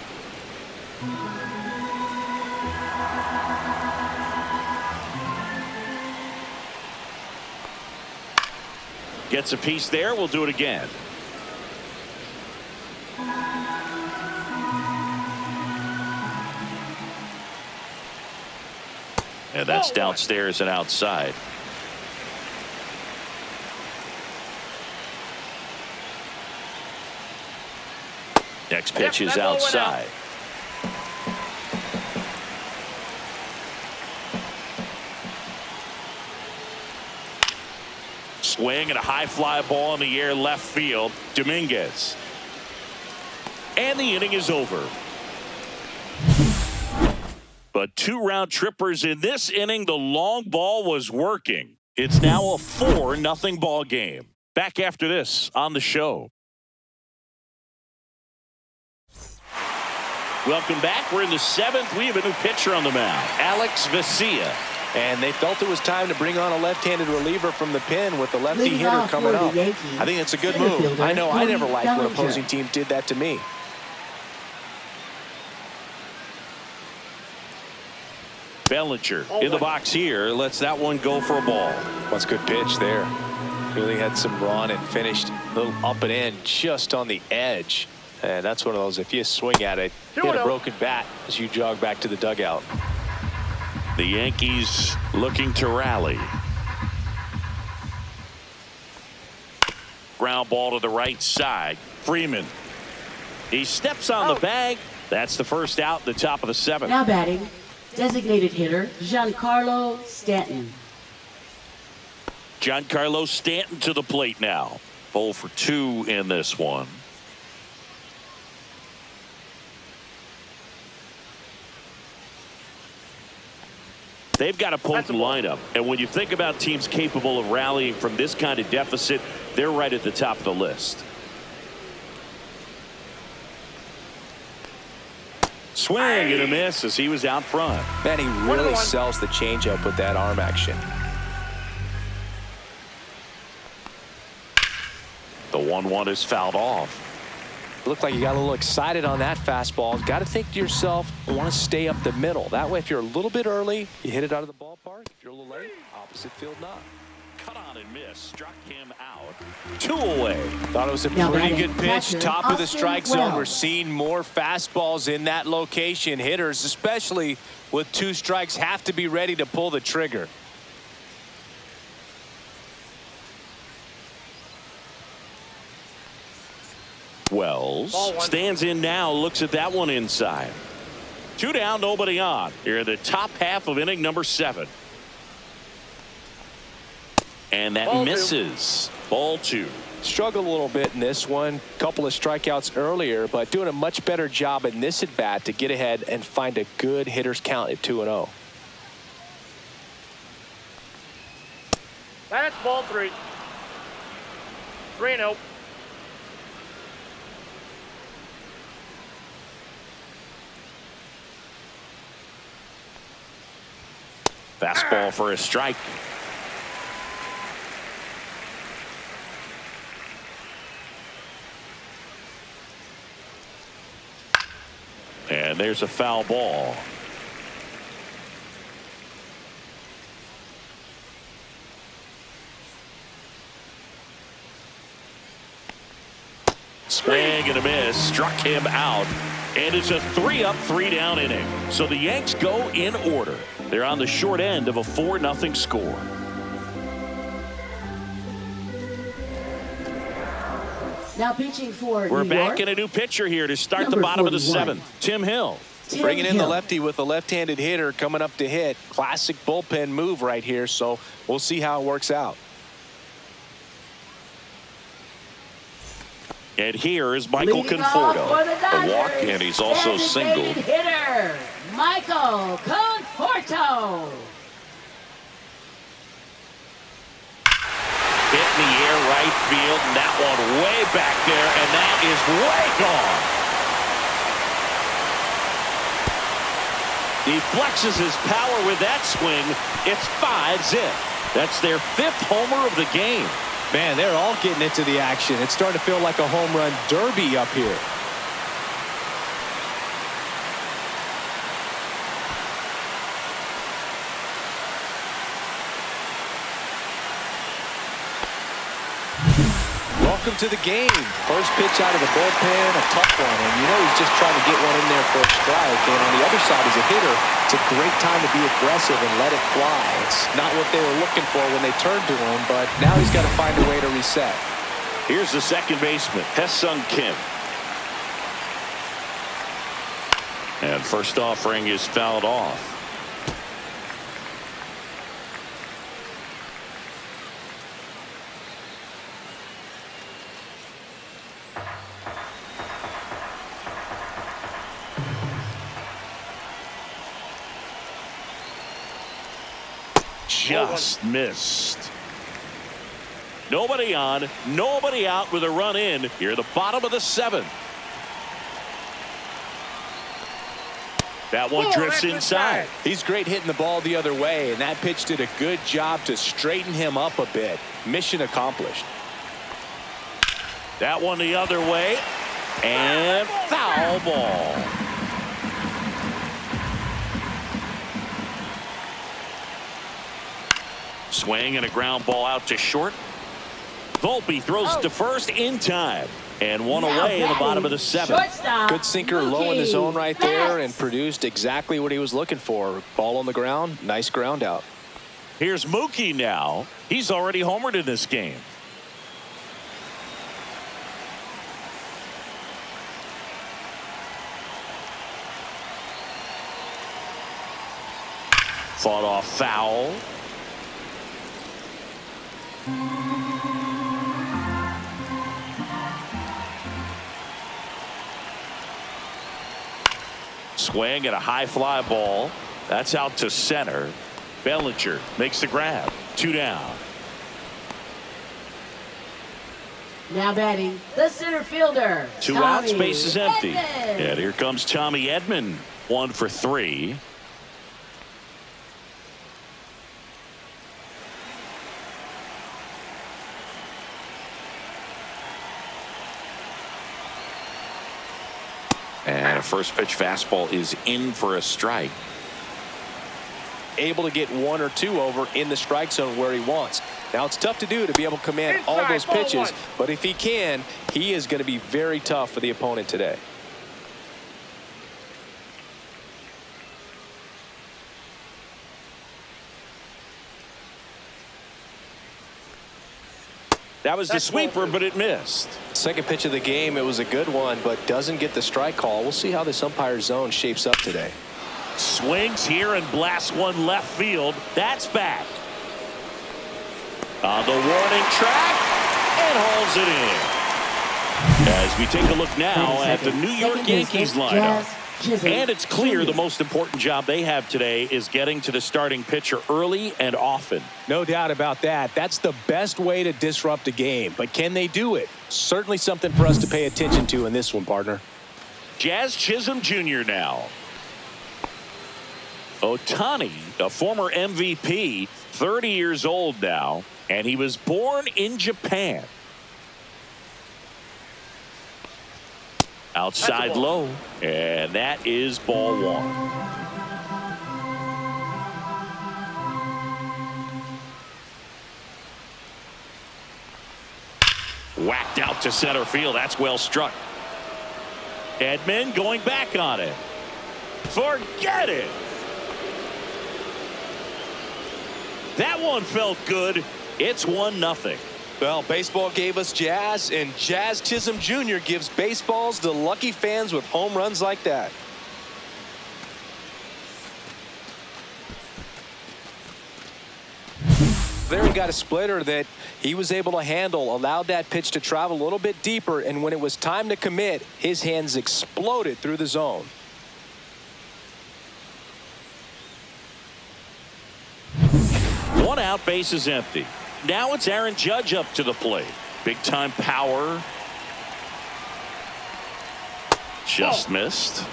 Gets a piece there. We'll do it again. And that's downstairs and outside. Next pitch is outside. Swing and a high fly ball in the air left field. Dominguez. And the inning is over. But two round trippers in this inning. The long ball was working. It's now a 4-0 ball game. Back after this on the show. Welcome back. We're in the seventh. We have a new pitcher on the mound. Alex Vesia. And they felt it was time to bring on a left-handed reliever from the pen with the lefty hitter coming up. I think it's a good move. I know I never liked when opposing teams did that to me. Bellinger in the box here. Lets that one go for a ball. That's a good pitch there. Really had some run and finished a little up and in just on the edge. And that's one of those, if you swing at it, hit a broken bat as you jog back to the dugout. The Yankees looking to rally. Ground ball to the right side. Freeman. He steps on the bag. That's the first out in the top of the seventh. Now batting, designated hitter Giancarlo Stanton. Giancarlo Stanton to the plate now. 0 for 2 in this one. They've got a potent lineup, and when you think about teams capable of rallying from this kind of deficit, they're right at the top of the list. Swing and a miss as he was out front. Man, he really sells the changeup with that arm action. The 1-1 is fouled off. Looked like you got a little excited on that fastball. Got to think to yourself, I want to stay up the middle. That way, if you're a little bit early, you hit it out of the ballpark. If you're a little late, opposite field not. cut on and miss. Struck him out. 2 away. Thought it was a pretty good pitch. Top of the strike zone. We're seeing more fastballs in that location. Hitters, especially with 2 strikes, have to be ready to pull the trigger. Wells stands in now, looks at that one inside. 2 down, nobody on. Here in the top half of inning number 7. And that misses. Ball 2. Struggled a little bit in this one. Couple of strikeouts earlier, but doing a much better job in this at bat to get ahead and find a good hitter's count at 2-0. That's ball 3. 3-0. Fastball for a strike. And there's a foul ball. Swing and a miss. Struck him out. And it's a 3-up, 3-down inning. So the Yanks go in order. They're on the short end of a 4-0 score. Now pitching for We're New back York. in a new pitcher here to start Number the bottom of the 41. 7th. Tim Hill. Bringing in the lefty with a left-handed hitter coming up to hit. Classic bullpen move right here, so we'll see how it works out. And here is Michael Leading off Conforto. for the A walk, Dodgers, and he's also designated singled. hitter, Michael Conforto. Hit in the air right field, and that one way back there, and that is way gone. He flexes his power with that swing. It's 5-zip. That's their 5th homer of the game. Man, they're all getting into the action. It's starting to feel like a home run derby up here. Welcome to the game. First pitch out of the bullpen, a tough one. And you know he's just trying to get one in there for a strike. And on the other side, as a hitter, it's a great time to be aggressive and let it fly. It's not what they were looking for when they turned to him, but now he's got to find a way to reset. Here's the second baseman, Hesung Kim. And first offering is fouled off. Just missed. Nobody on, nobody out with a run in here at the bottom of the 7th. That one drifts inside. He's great hitting the ball the other way, and that pitch did a good job to straighten him up a bit. Mission accomplished. That one the other way, and foul ball. Swing and a ground ball out to short. Volpe throws to first in time. And one away in the bottom of the 7th. Good sinker low in the zone right there and produced exactly what he was looking for. Ball on the ground. Nice ground out. Here's Mookie now. He's already homered in this game. Fought off foul. Swing and a high fly ball. That's out to center. Bellinger makes the grab. 2 down. Now batting the center fielder. 2 Tommy out, space is empty. Edman. And here comes Tommy Edman. 1 for 3. And a first pitch fastball is in for a strike. Able to get 1 or 2 over in the strike zone where he wants. Now, it's tough to do to be able to command all those pitches, but if he can, he is going to be very tough for the opponent today. That was the sweeper, but it missed. Second pitch of the game, it was a good one, but doesn't get the strike call. We'll see how this umpire's zone shapes up today. Swings here and blasts one left field. That's back. On the warning track and hauls it in. As we take a look now at the New York Yankees lineup. And it's clear the most important job they have today is getting to the starting pitcher early and often. No doubt about that. That's the best way to disrupt a game. But can they do it? Certainly something for us to pay attention to in this one, partner. Jazz Chisholm Jr. now. Ohtani, a former MVP, 30 years old now, and he was born in Japan. Outside low, and that is ball one. Whacked out to center field. That's well struck. Edman going back on it. Forget it. That one felt good. It's 1-0. Well, baseball gave us Jazz, and Jazz Chisholm Jr. gives baseballs to lucky fans with home runs like that. There he got a splitter that he was able to handle, allowed that pitch to travel a little bit deeper, and when it was time to commit, his hands exploded through the zone. One out, base is empty. Now it's Aaron Judge up to the plate. Big time power. Just missed.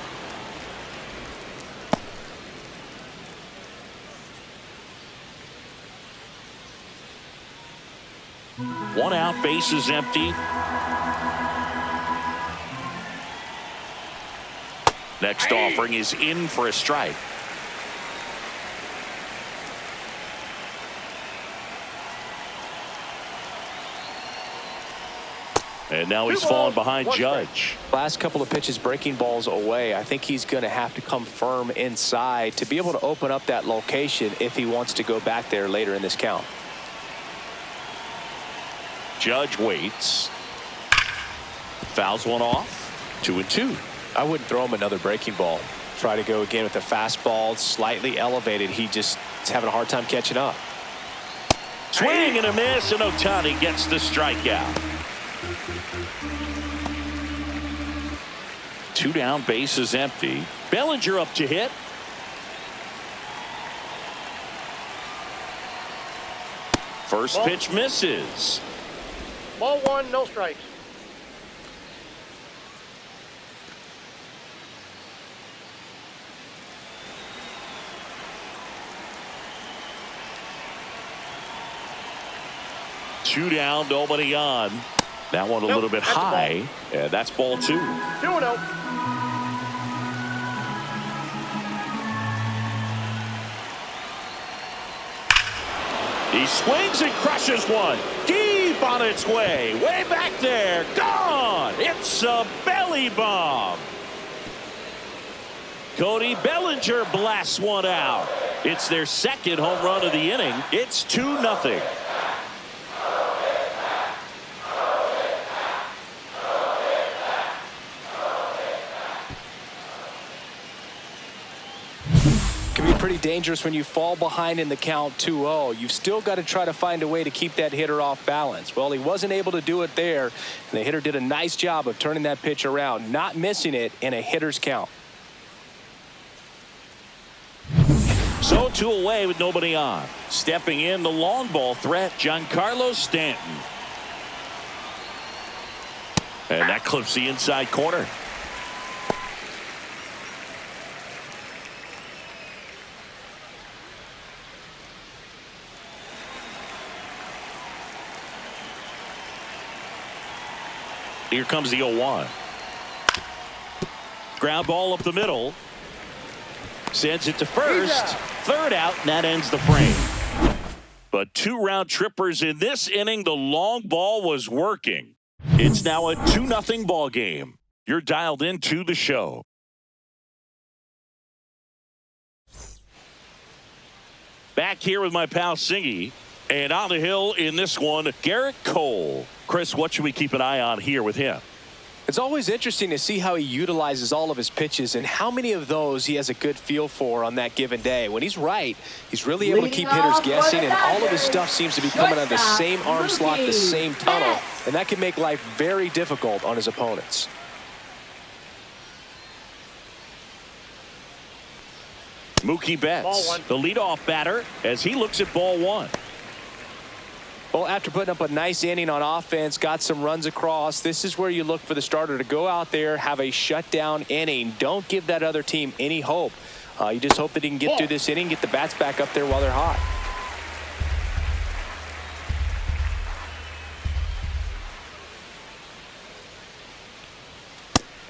One out, base is empty. Next offering is in for a strike. And now he's fallen behind Judge. Last couple of pitches breaking balls away. I think he's going to have to come firm inside to be able to open up that location if he wants to go back there later in this count. Judge waits. Fouls one off. 2-2. I wouldn't throw him another breaking ball. Try to go again with the fastball slightly elevated. He just is having a hard time catching up. Swing and a miss, and Ohtani gets the strikeout. 2 down, base is empty. Bellinger up to hit. First pitch misses. Ball one, no strikes. Two down, nobody on. That one a little bit high. And that's ball 2. 2-0. He swings and crushes one. Deep on its way. Way back there. Gone. It's a belly bomb. Cody Bellinger blasts one out. It's their second home run of the inning. It's 2-0. Pretty dangerous when you fall behind in the count 2-0. You've still got to try to find a way to keep that hitter off balance. Well, he wasn't able to do it there, and the hitter did a nice job of turning that pitch around, not missing it in a hitter's count. So 2 away with nobody on. Stepping in the long ball threat, Giancarlo Stanton. And that clips the inside corner. Here comes the 0-1. Ground ball up the middle. Sends it to first. Third out, and that ends the frame. But 2 round trippers in this inning. The long ball was working. It's now a 2-0 ball game. You're dialed into the show. Back here with my pal Singy. And on the hill in this one, Garrett Cole. Chris, what should we keep an eye on here with him? It's always interesting to see how he utilizes all of his pitches and how many of those he has a good feel for on that given day. When he's right, he's really able to keep hitters guessing, and all of his stuff seems to be coming out of the same arm slot, the same tunnel, and that can make life very difficult on his opponents. Mookie Betts, the leadoff batter, as he looks at ball 1. Well, after putting up a nice inning on offense, got some runs across, this is where you look for the starter to go out there, have a shutdown inning. Don't give that other team any hope. You just hope that he can get through this inning, get the bats back up there while they're hot.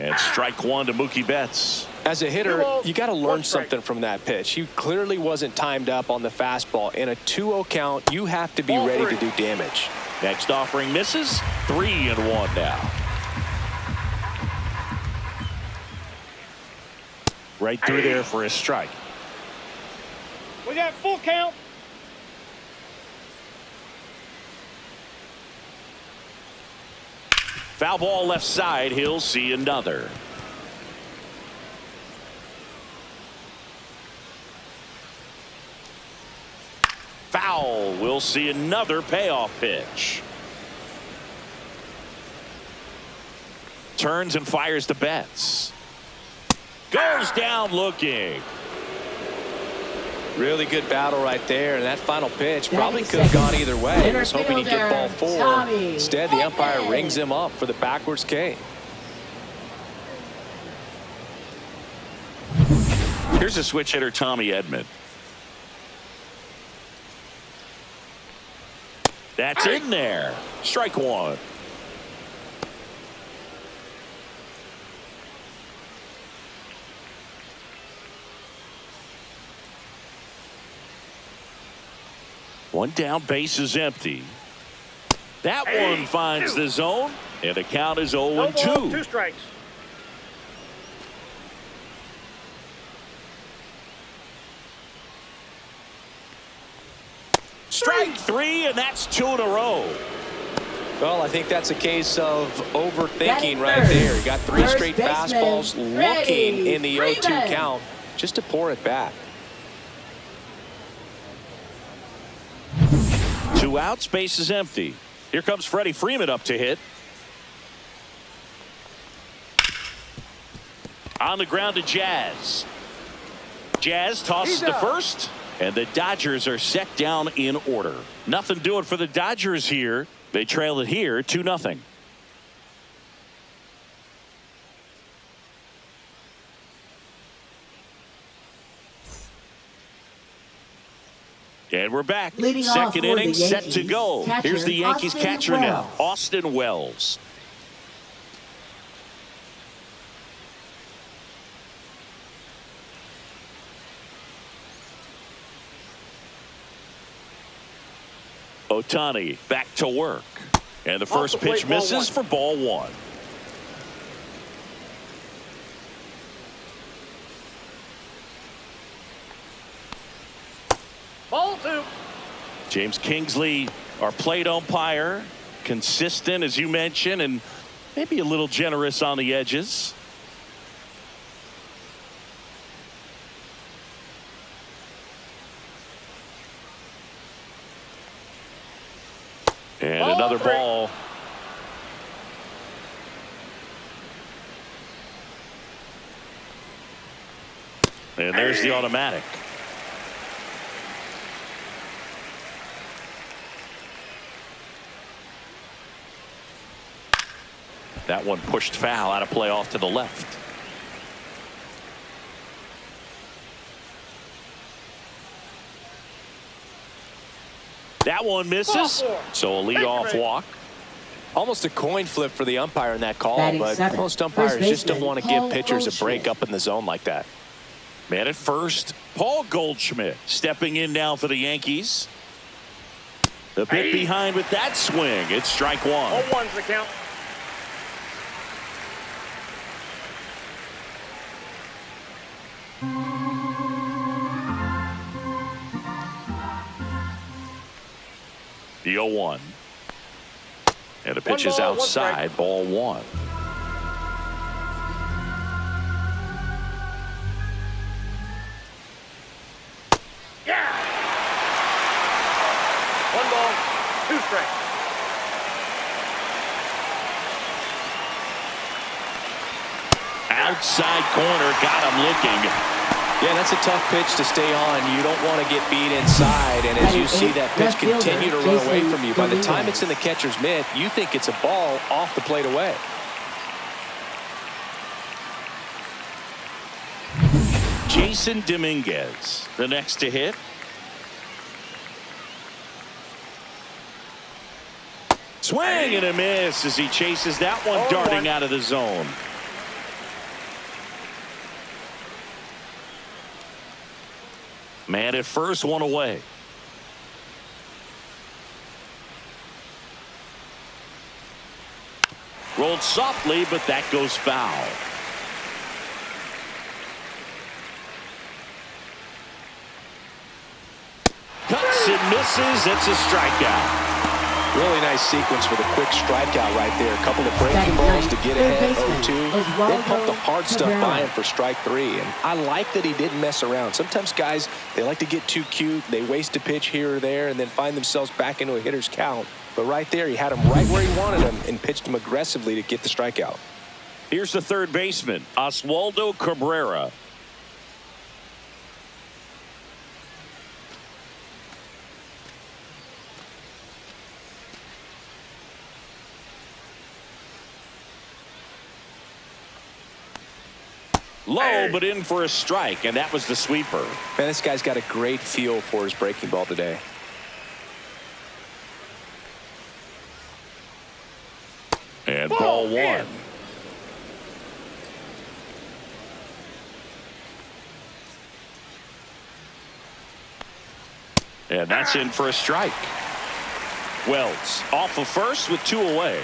And strike 1 to Mookie Betts. As a hitter, you got to learn something from that pitch. He clearly wasn't timed up on the fastball. In a 2-0 count, you have to be ready to do damage. Next offering misses. 3-1 now. Right through there for a strike. We got full count. Foul ball left side. He'll see another. Foul. We'll see another payoff pitch. Turns and fires to Betts. Goes down looking. Really good battle right there, and that final pitch probably could have gone either way. He was hoping he'd get ball 4. Instead, the umpire rings him up for the backwards K. Here's a switch hitter, Tommy Edman. That's in there. Strike 1. One down, base is empty. That one finds the zone, and the count is 0-2. 2 strikes. Strike 3, and that's 2 in a row. Well, I think that's a case of overthinking right there. He got 3 straight fastballs looking in the 0-2 count just to pour it back. 2 outs, base is empty. Here comes Freddie Freeman up to hit. On the ground to Jazz. Jazz tosses to first, and the Dodgers are set down in order. Nothing doing for the Dodgers here. They trail it here 2-0. And we're back. Second inning set to go. Here's the Yankees catcher now, Austin Wells. Ohtani back to work. And the first pitch misses for ball 1. Ball 2. James Kingsley, our plate umpire, consistent as you mentioned, and maybe a little generous on the edges. And another ball. And there's the automatic. That one pushed foul, out of play off to the left. That one misses. So a leadoff walk. Almost a coin flip for the umpire in that call, but most umpires just don't want to give pitchers a break up in the zone like that. Man at first, Paul Goldschmidt stepping in now for the Yankees. A bit behind with that swing. It's strike one. 0-1's the count. The 0-1. And the pitch is outside. Ball one. Yeah. 1 ball, 2 strikes. Outside corner, got him looking. Yeah, that's a tough pitch to stay on. You don't want to get beat inside, and as you see that pitch continue to run away from you, by the time it's in the catcher's mitt, you think it's a ball off the plate away. Jason Dominguez, the next to hit. Swing and a miss as he chases that one, darting out of the zone. Man at first, one away. Rolled softly, but that goes foul. Cuts and misses. It's a strikeout. Really nice sequence with a quick strikeout right there. A couple of breaking balls to get ahead 0-2. Then pump the hard stuff by him for strike 3. And I like that he didn't mess around. Sometimes guys, they like to get too cute. They waste a pitch here or there and then find themselves back into a hitter's count. But right there, he had him right where he wanted him and pitched him aggressively to get the strikeout. Here's the third baseman, Oswaldo Cabrera. Low, but in for a strike, and that was the sweeper. Man, this guy's got a great feel for his breaking ball today. And ball one. And that's in for a strike. Wells off of first with 2 away.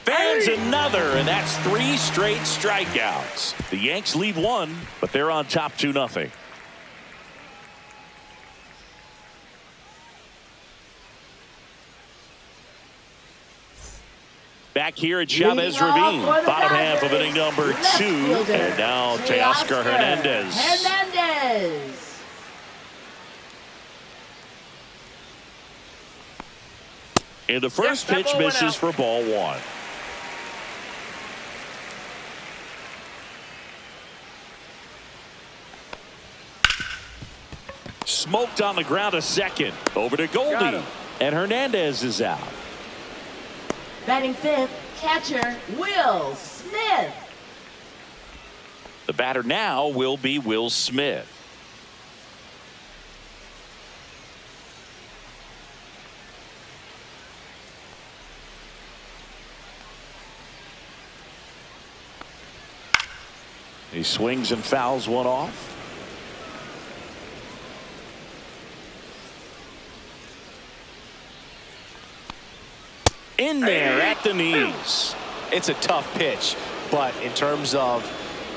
Fans another, and that's 3 straight strikeouts. The Yanks lead 1, but they're on top 2-0. Back here at Chavez Ravine, bottom half of inning number 2, and now Teoscar Hernandez. And the first pitch misses for ball 1. Smoked on the ground a second. Over to Goldie. And Hernandez is out. Batting 5th, catcher Will Smith. The batter now will be Will Smith. He swings and fouls one off. In there at the knees. It's a tough pitch, but in terms of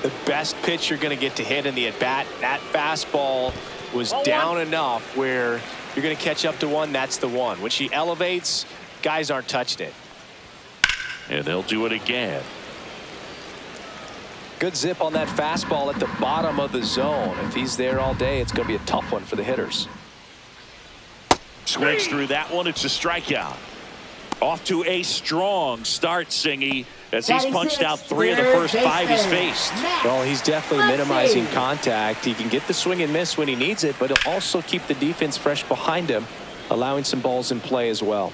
the best pitch you're going to get to hit in the at-bat, that fastball was down enough where you're going to catch up to one. That's the one. When she elevates, guys aren't touching it. And they'll do it again. Good zip on that fastball at the bottom of the zone. If he's there all day, it's going to be a tough one for the hitters. Swings through that one. It's a strikeout. Off to a strong start, Singy, as he's punched out 3 of the first 5 he's faced. Well, he's definitely minimizing contact. He can get the swing and miss when he needs it, but he'll also keep the defense fresh behind him, allowing some balls in play as well.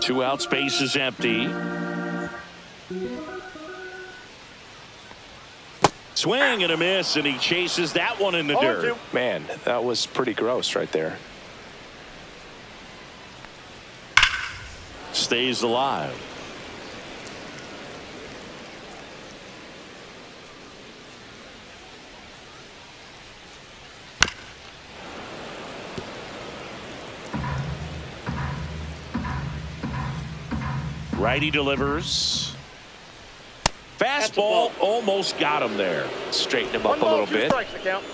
Two out, space is empty. Swing and a miss, and he chases that one in the dirt. Man, that was pretty gross right there. Stays alive. Righty delivers. Fastball almost got him there. Straighten him up a little bit. 2 strikes, the count.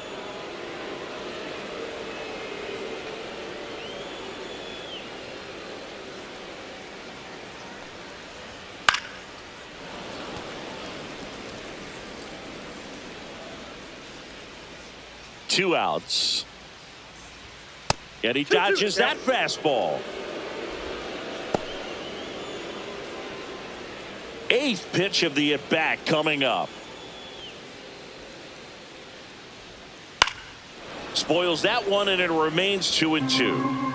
Two outs. And he dodges that fastball. 8th pitch of the at-bat coming up. Spoils that one, and it remains 2-2.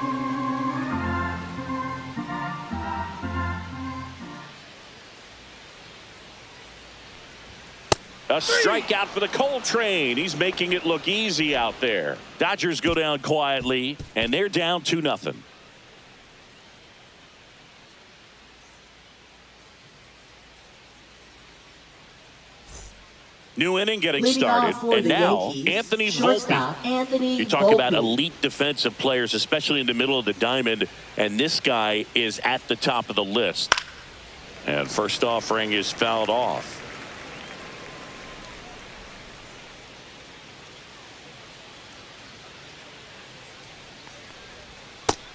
A strikeout for the Coltrane. He's making it look easy out there. Dodgers go down quietly, and they're down 2-0. New inning getting started, and now Yankees, Anthony Volpe. You talk about elite defensive players, especially in the middle of the diamond, and this guy is at the top of the list. And first offering is fouled off.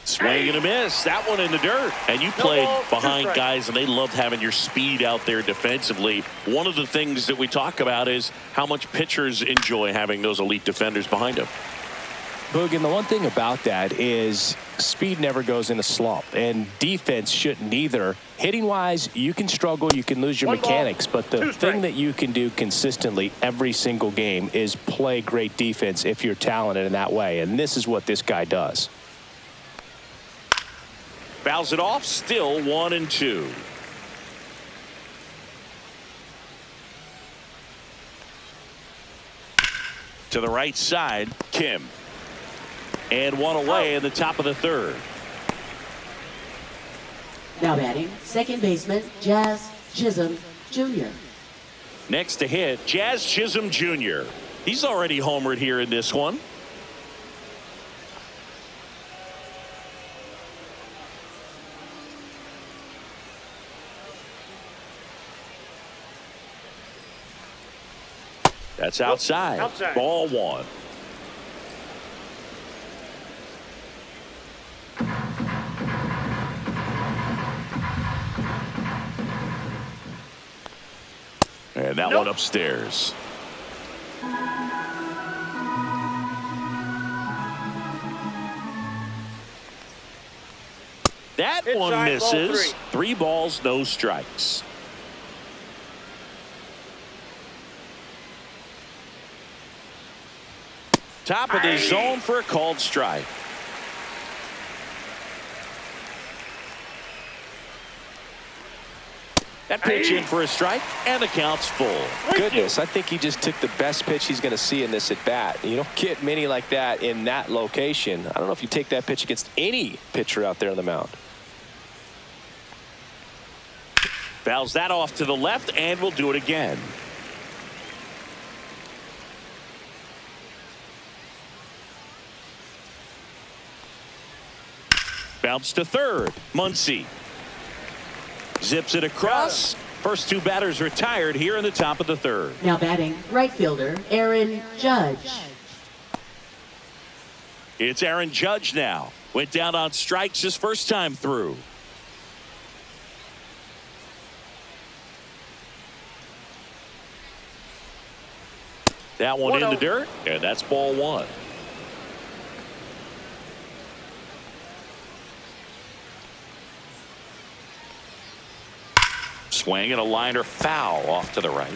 Swing and a miss. That one in the dirt. And you played behind guys, and they loved having your speed out there defensively. One of the things that we talk about is how much pitchers enjoy having those elite defenders behind them. Boog, and the one thing about that is speed never goes in a slump, and defense shouldn't either. Hitting-wise, you can struggle, you can lose your mechanics, but the thing that you can do consistently every single game is play great defense if you're talented in that way, and this is what this guy does. Fouls it off, still 1-2. To the right side, Kim. And one away in the top of the third. Now batting, second baseman, Jazz Chisholm Jr. Next to hit, Jazz Chisholm Jr. He's already homered here in this one. That's outside. Ball one. And that one upstairs. That one misses. 3 balls, no strikes. Top of the zone for a called strike. That pitch in for a strike, and the count's full. Goodness, I think he just took the best pitch he's going to see in this at bat. You don't get many like that in that location. I don't know if you take that pitch against any pitcher out there on the mound. Fouls that off to the left, and we'll do it again. Bounce to third. Muncy zips it across. First 2 batters retired here in the top of the third. Now batting, right fielder, Aaron Judge. It's Aaron Judge now. Went down on strikes his first time through. That one in the dirt, and that's ball one. Swing and a liner foul off to the right.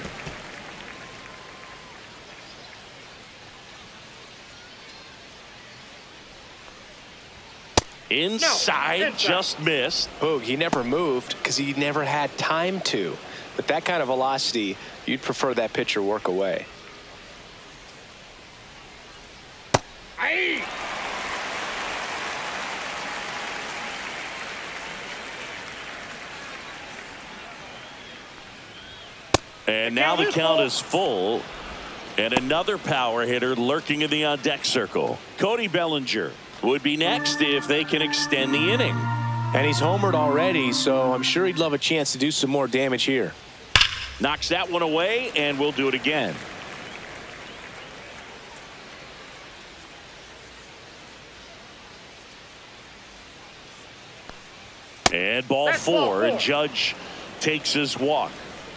Inside, just missed. Boog, he never moved because he never had time to. With that kind of velocity, you'd prefer that pitcher work away. And now the count is full. And another power hitter lurking in the on-deck circle. Cody Bellinger would be next if they can extend the inning. And he's homered already, so I'm sure he'd love a chance to do some more damage here. Knocks that one away, and we'll do it again. And ball four, and Judge takes his walk.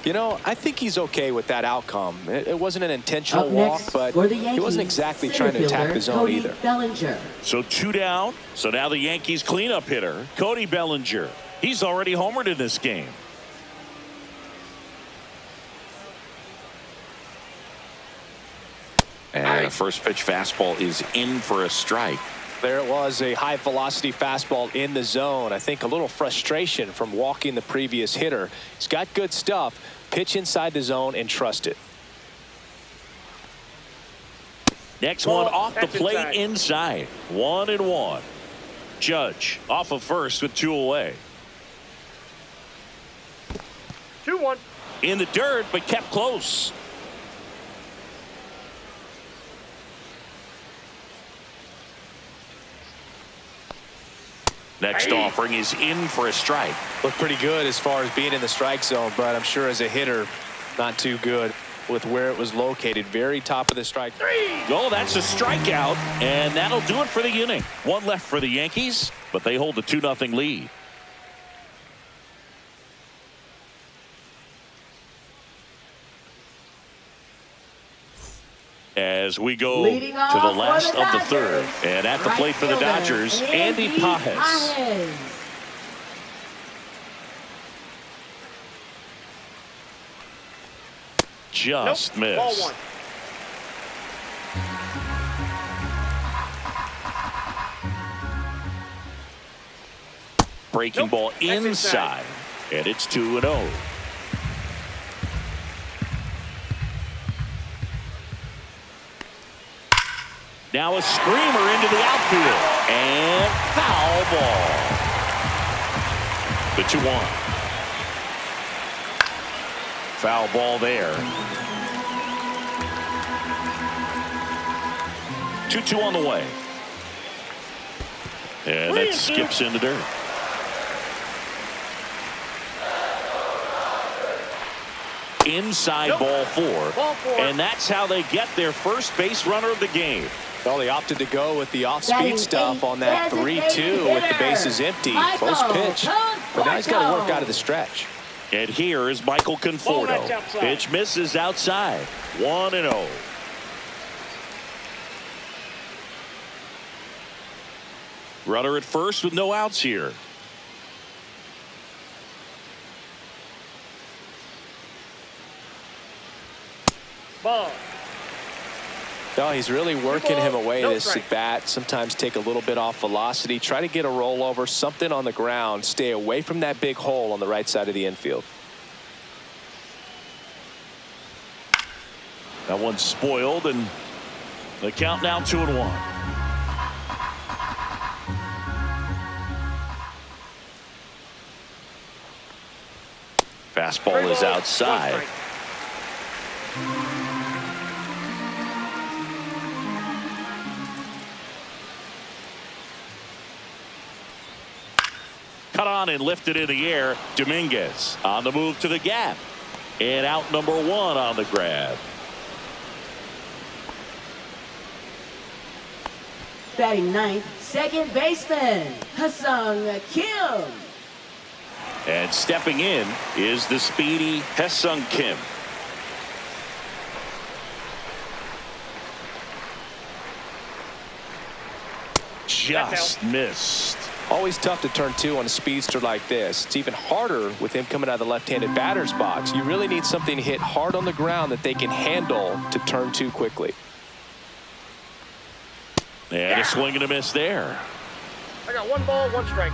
You know, I think he's okay with that outcome. It wasn't an intentional Up walk, but for the he Yankees, wasn't exactly trying to attack the zone Cody either. Bellinger. So 2 down. So now the Yankees cleanup hitter, Cody Bellinger. He's already homered in this game. And the first pitch fastball is in for a strike. There it was, a high velocity fastball in the zone. I think a little frustration from walking the previous hitter. He's got good stuff. Pitch inside the zone and trust it. Next one off the plate inside. 1-1. Judge off of first with 2 away. 2-1. In the dirt, but kept close. Next offering is in for a strike. Looked pretty good as far as being in the strike zone, but I'm sure as a hitter, not too good with where it was located. Very top of the strike. Oh, that's a strikeout, and that'll do it for the inning. 1 left for the Yankees, but they hold a 2-0 lead. As we go to the last of the third, and at the plate for the Dodgers, Andy Pages. Just missed. Ball 1. Breaking ball inside, and it's 2-0. Now a screamer into the outfield, and foul ball. The 2-1. Foul ball there. 2-2 on the way. And that skips into dirt. Inside ball four. And that's how they get their first base runner of the game. Well, they opted to go with the off-speed stuff on that 3-2 with the bases empty. Close pitch. But now he's got to work out of the stretch. And here is Michael Conforto. Pitch misses outside. 1-0. Runner at first with no outs here. Ball. No, he's really working him away this at bat. Sometimes take a little bit off velocity. Try to get a rollover, something on the ground. Stay away from that big hole on the right side of the infield. That one's spoiled, and the count now 2-1. Fastball is outside. Cut on and lifted in the air. Dominguez on the move to the gap. And out number 1 on the grab. Batting ninth, second baseman, Ha-Seong Kim. And stepping in is the speedy Ha-Seong Kim. Just missed. Always tough to turn 2 on a speedster like this. It's even harder with him coming out of the left-handed batter's box. You really need something to hit hard on the ground that they can handle to turn 2 quickly. And a swing and a miss there. I got 1 ball, 1 strike.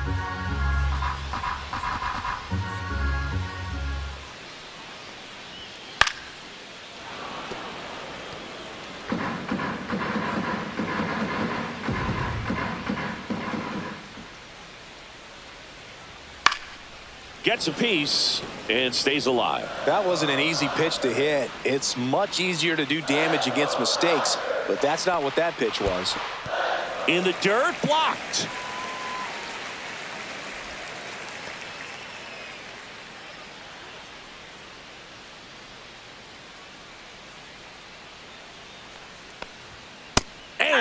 Gets a piece and stays alive. That wasn't an easy pitch to hit. It's much easier to do damage against mistakes, but that's not what that pitch was. In the dirt, blocked.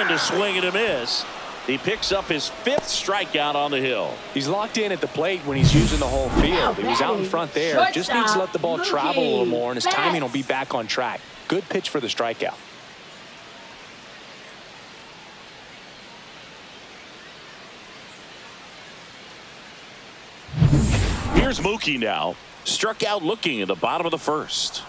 on to swing and a miss. He picks up his 5th strikeout on the hill. He's locked in at the plate when he's using the whole field. He was out in front there. Just needs to let the ball travel a little more, and his timing will be back on track. Good pitch for the strikeout. Here's Mookie now. Struck out looking in the bottom of the 1st.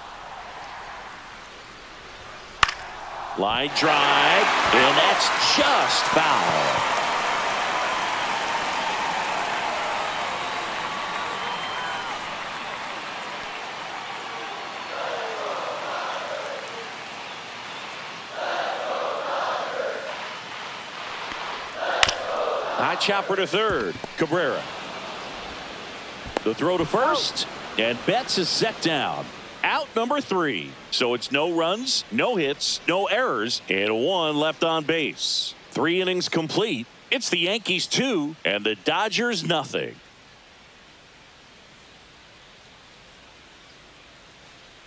Line drive, and that's just foul. High chopper to 3rd. Cabrera. The throw to 1st, and Betts is set down. Out number 3. So it's no runs, no hits, no errors, and 1 left on base. 3 innings complete. It's the Yankees 2 and the Dodgers nothing.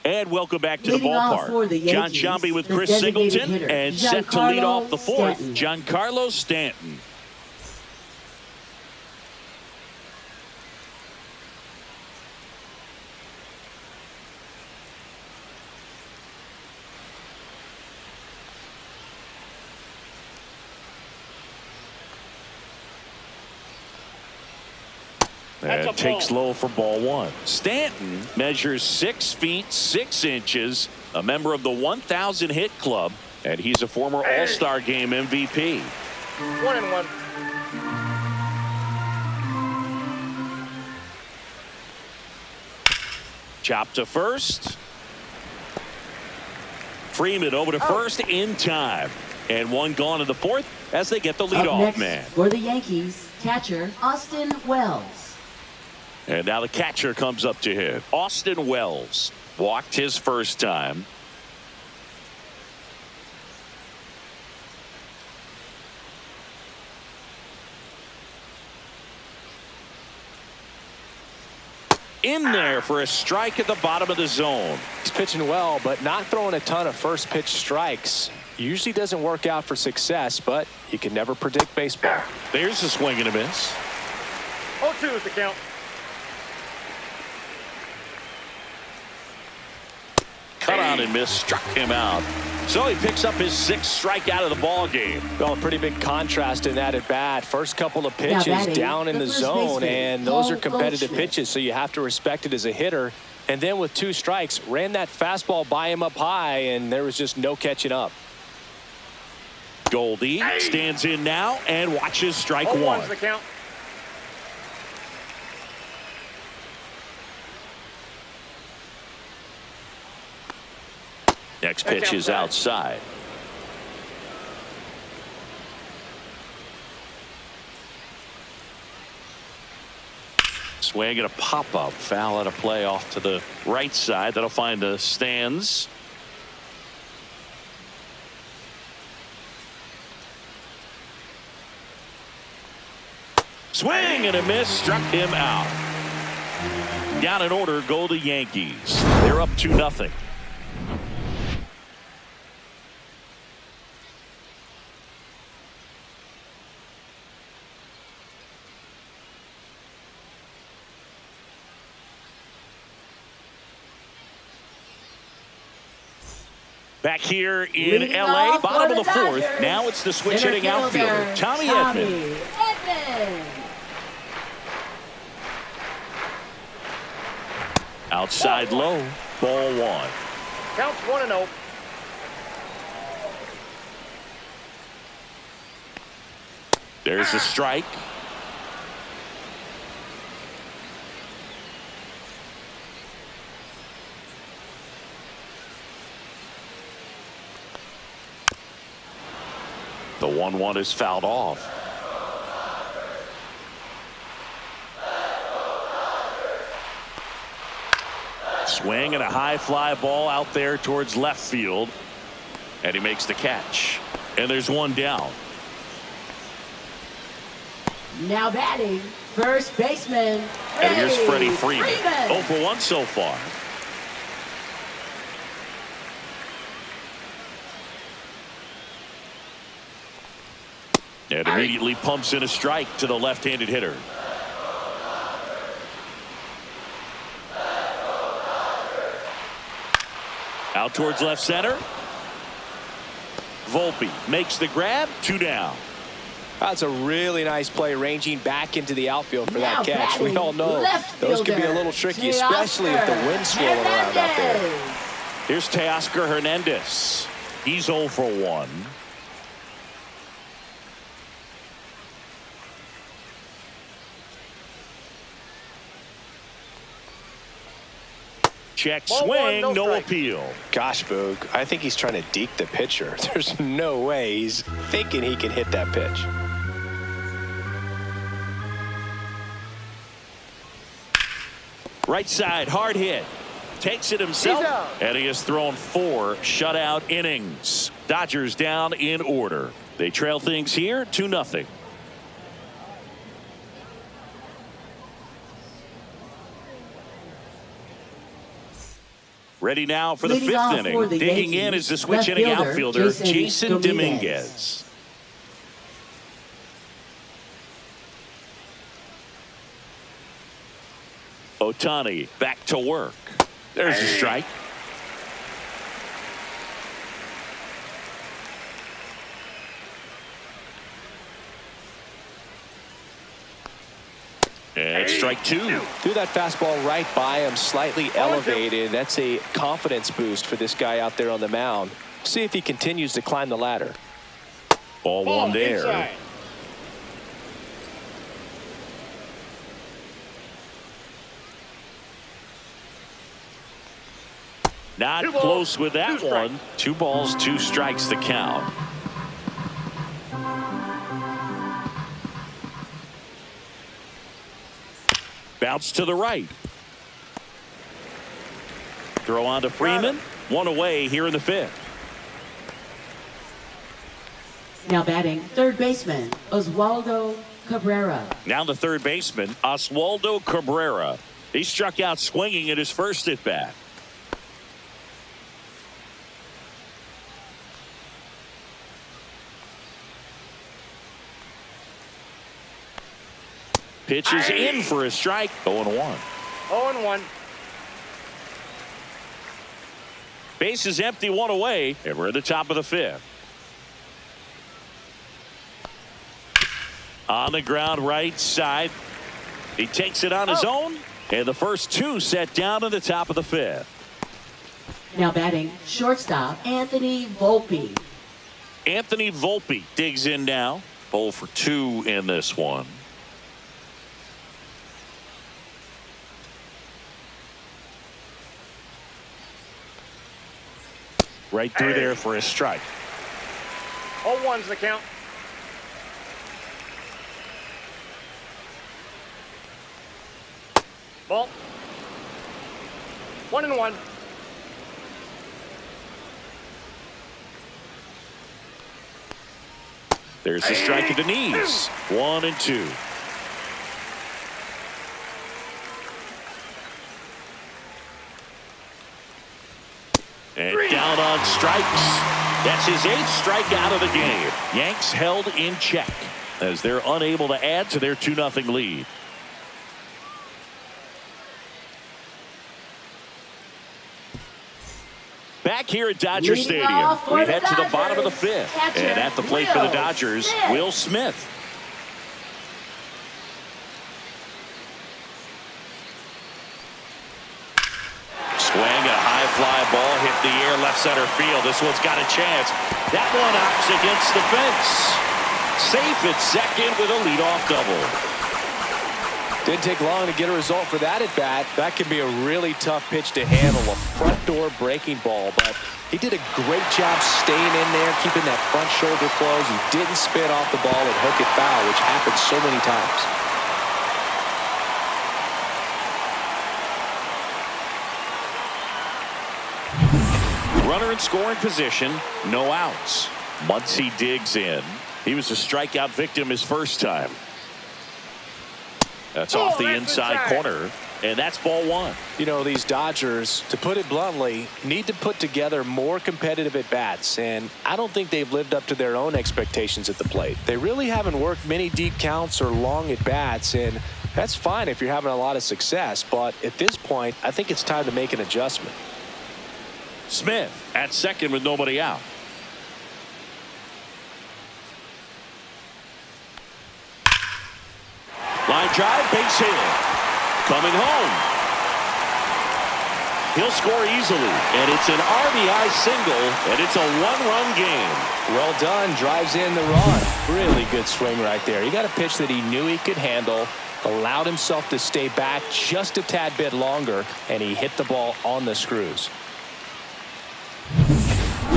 And welcome back to the ballpark. John Sciambi with Chris Singleton, and set to lead off the 4th, Giancarlo Stanton. And takes low for ball 1. Stanton measures 6 feet 6 inches, a member of the 1,000 hit club, and he's a former All-Star Game MVP. 1-1. Chop to 1st. Freeman over to 1st in time. And 1 gone in the 4th as they get the leadoff man. For the Yankees, catcher Austin Wells. And now the catcher comes up to him. Austin Wells walked his first time. In there for a strike at the bottom of the zone. He's pitching well, but not throwing a ton of first pitch strikes. Usually doesn't work out for success, but you can never predict baseball. There's a swing and a miss. 0-2 is the count. Cut on and miss, struck him out. So he picks up his 6th strikeout of the ball game. Well, a pretty big contrast in that at bat. First couple of pitches down in the zone, and those are competitive pitches, so you have to respect it as a hitter. And then with 2 strikes, ran that fastball by him up high, and there was just no catching up. Goldie stands in now and watches strike 1. The count. Next pitch is outside. Swing and a pop-up. Foul at a play off to the right side. That'll find the stands. Swing and a miss. Struck him out. Down in order go the Yankees. They're up 2-0. Back here in L.A., bottom of the 4th. Now it's the switch hitting outfielder, Tommy Edman. Outside low, ball 1. Counts 1-0. There's a strike. The 1-1 is fouled off. Swing and a high fly ball out there towards left field. And he makes the catch. And there's 1 down. Now batting, first baseman. And here's Freddie Freeman. 0 for 1 so far. And immediately pumps in a strike to the left-handed hitter. Out towards left center. Volpe makes the grab. 2 down. That's a really nice play, ranging back into the outfield for that catch. We all know those can be a little tricky, especially if the wind's swirling around out there. Here's Teoscar Hernandez. He's 0 for 1. Check swing, no appeal. Gosh, Boog, I think he's trying to deke the pitcher. There's no way he's thinking he can hit that pitch. Right side, hard hit. Takes it himself, and he has thrown 4 shutout innings. Dodgers down in order. They trail things here 2-0. Ready now for the 5th inning. Digging in is the switch inning outfielder, Jason Dominguez. Ohtani back to work. There's a strike. And strike 2. Threw that fastball right by him, slightly elevated. That's a confidence boost for this guy out there on the mound. See if he continues to climb the ladder. Ball 1 there. Inside. Not close with that one. 2 balls, 2 strikes the count. Bounce to the right. Throw on to Freeman. 1 away here in the 5th. Now batting, third baseman, Oswaldo Cabrera. Now the third baseman, Oswaldo Cabrera. He struck out swinging at his first at bat. Pitch is in for a strike. 0-1. 0-1. Base is empty, 1 away, and we're at the top of the 5th. On the ground right side. He takes it on his own, and the first 2 set down in the top of the 5th. Now batting, shortstop, Anthony Volpe. Anthony Volpe digs in now. 0 for 2 in this one. Right through there for a strike. 0-1's the count. Ball. 1-1. There's a strike at the knees. 1-2. And down on strikes. That's his 8th strikeout of the game. Yanks held in check as they're unable to add to their 2-0 lead. Back here at Dodger Stadium, we head to the bottom of the 5th. And at the plate for the Dodgers, Will Smith. Swing, a high fly ball hit the air left center field. This one's got a chance. That one knocks against the fence. Safe at second with a leadoff double. Didn't take long to get a result for that at bat. That can be a really tough pitch to handle, a front door breaking ball, but he did a great job staying in there, keeping that front shoulder closed. He didn't spin off the ball and hook it foul, which happens so many times. Runner in scoring position, no outs. Muncy digs in. He was a strikeout victim his first time. That's off the inside corner, and that's ball one. You know, these Dodgers, to put it bluntly, need to put together more competitive at-bats, and I don't think they've lived up to their own expectations at the plate. They really haven't worked many deep counts or long at-bats, and that's fine if you're having a lot of success, but at this point, I think it's time to make an adjustment. Smith at second with nobody out. Line drive, base hit. Coming home. He'll score easily, and it's an RBI single, and it's a one-run game. Well done. Drives in the run. Really good swing right there. He got a pitch that he knew he could handle, allowed himself to stay back just a tad bit longer, and he hit the ball on the screws.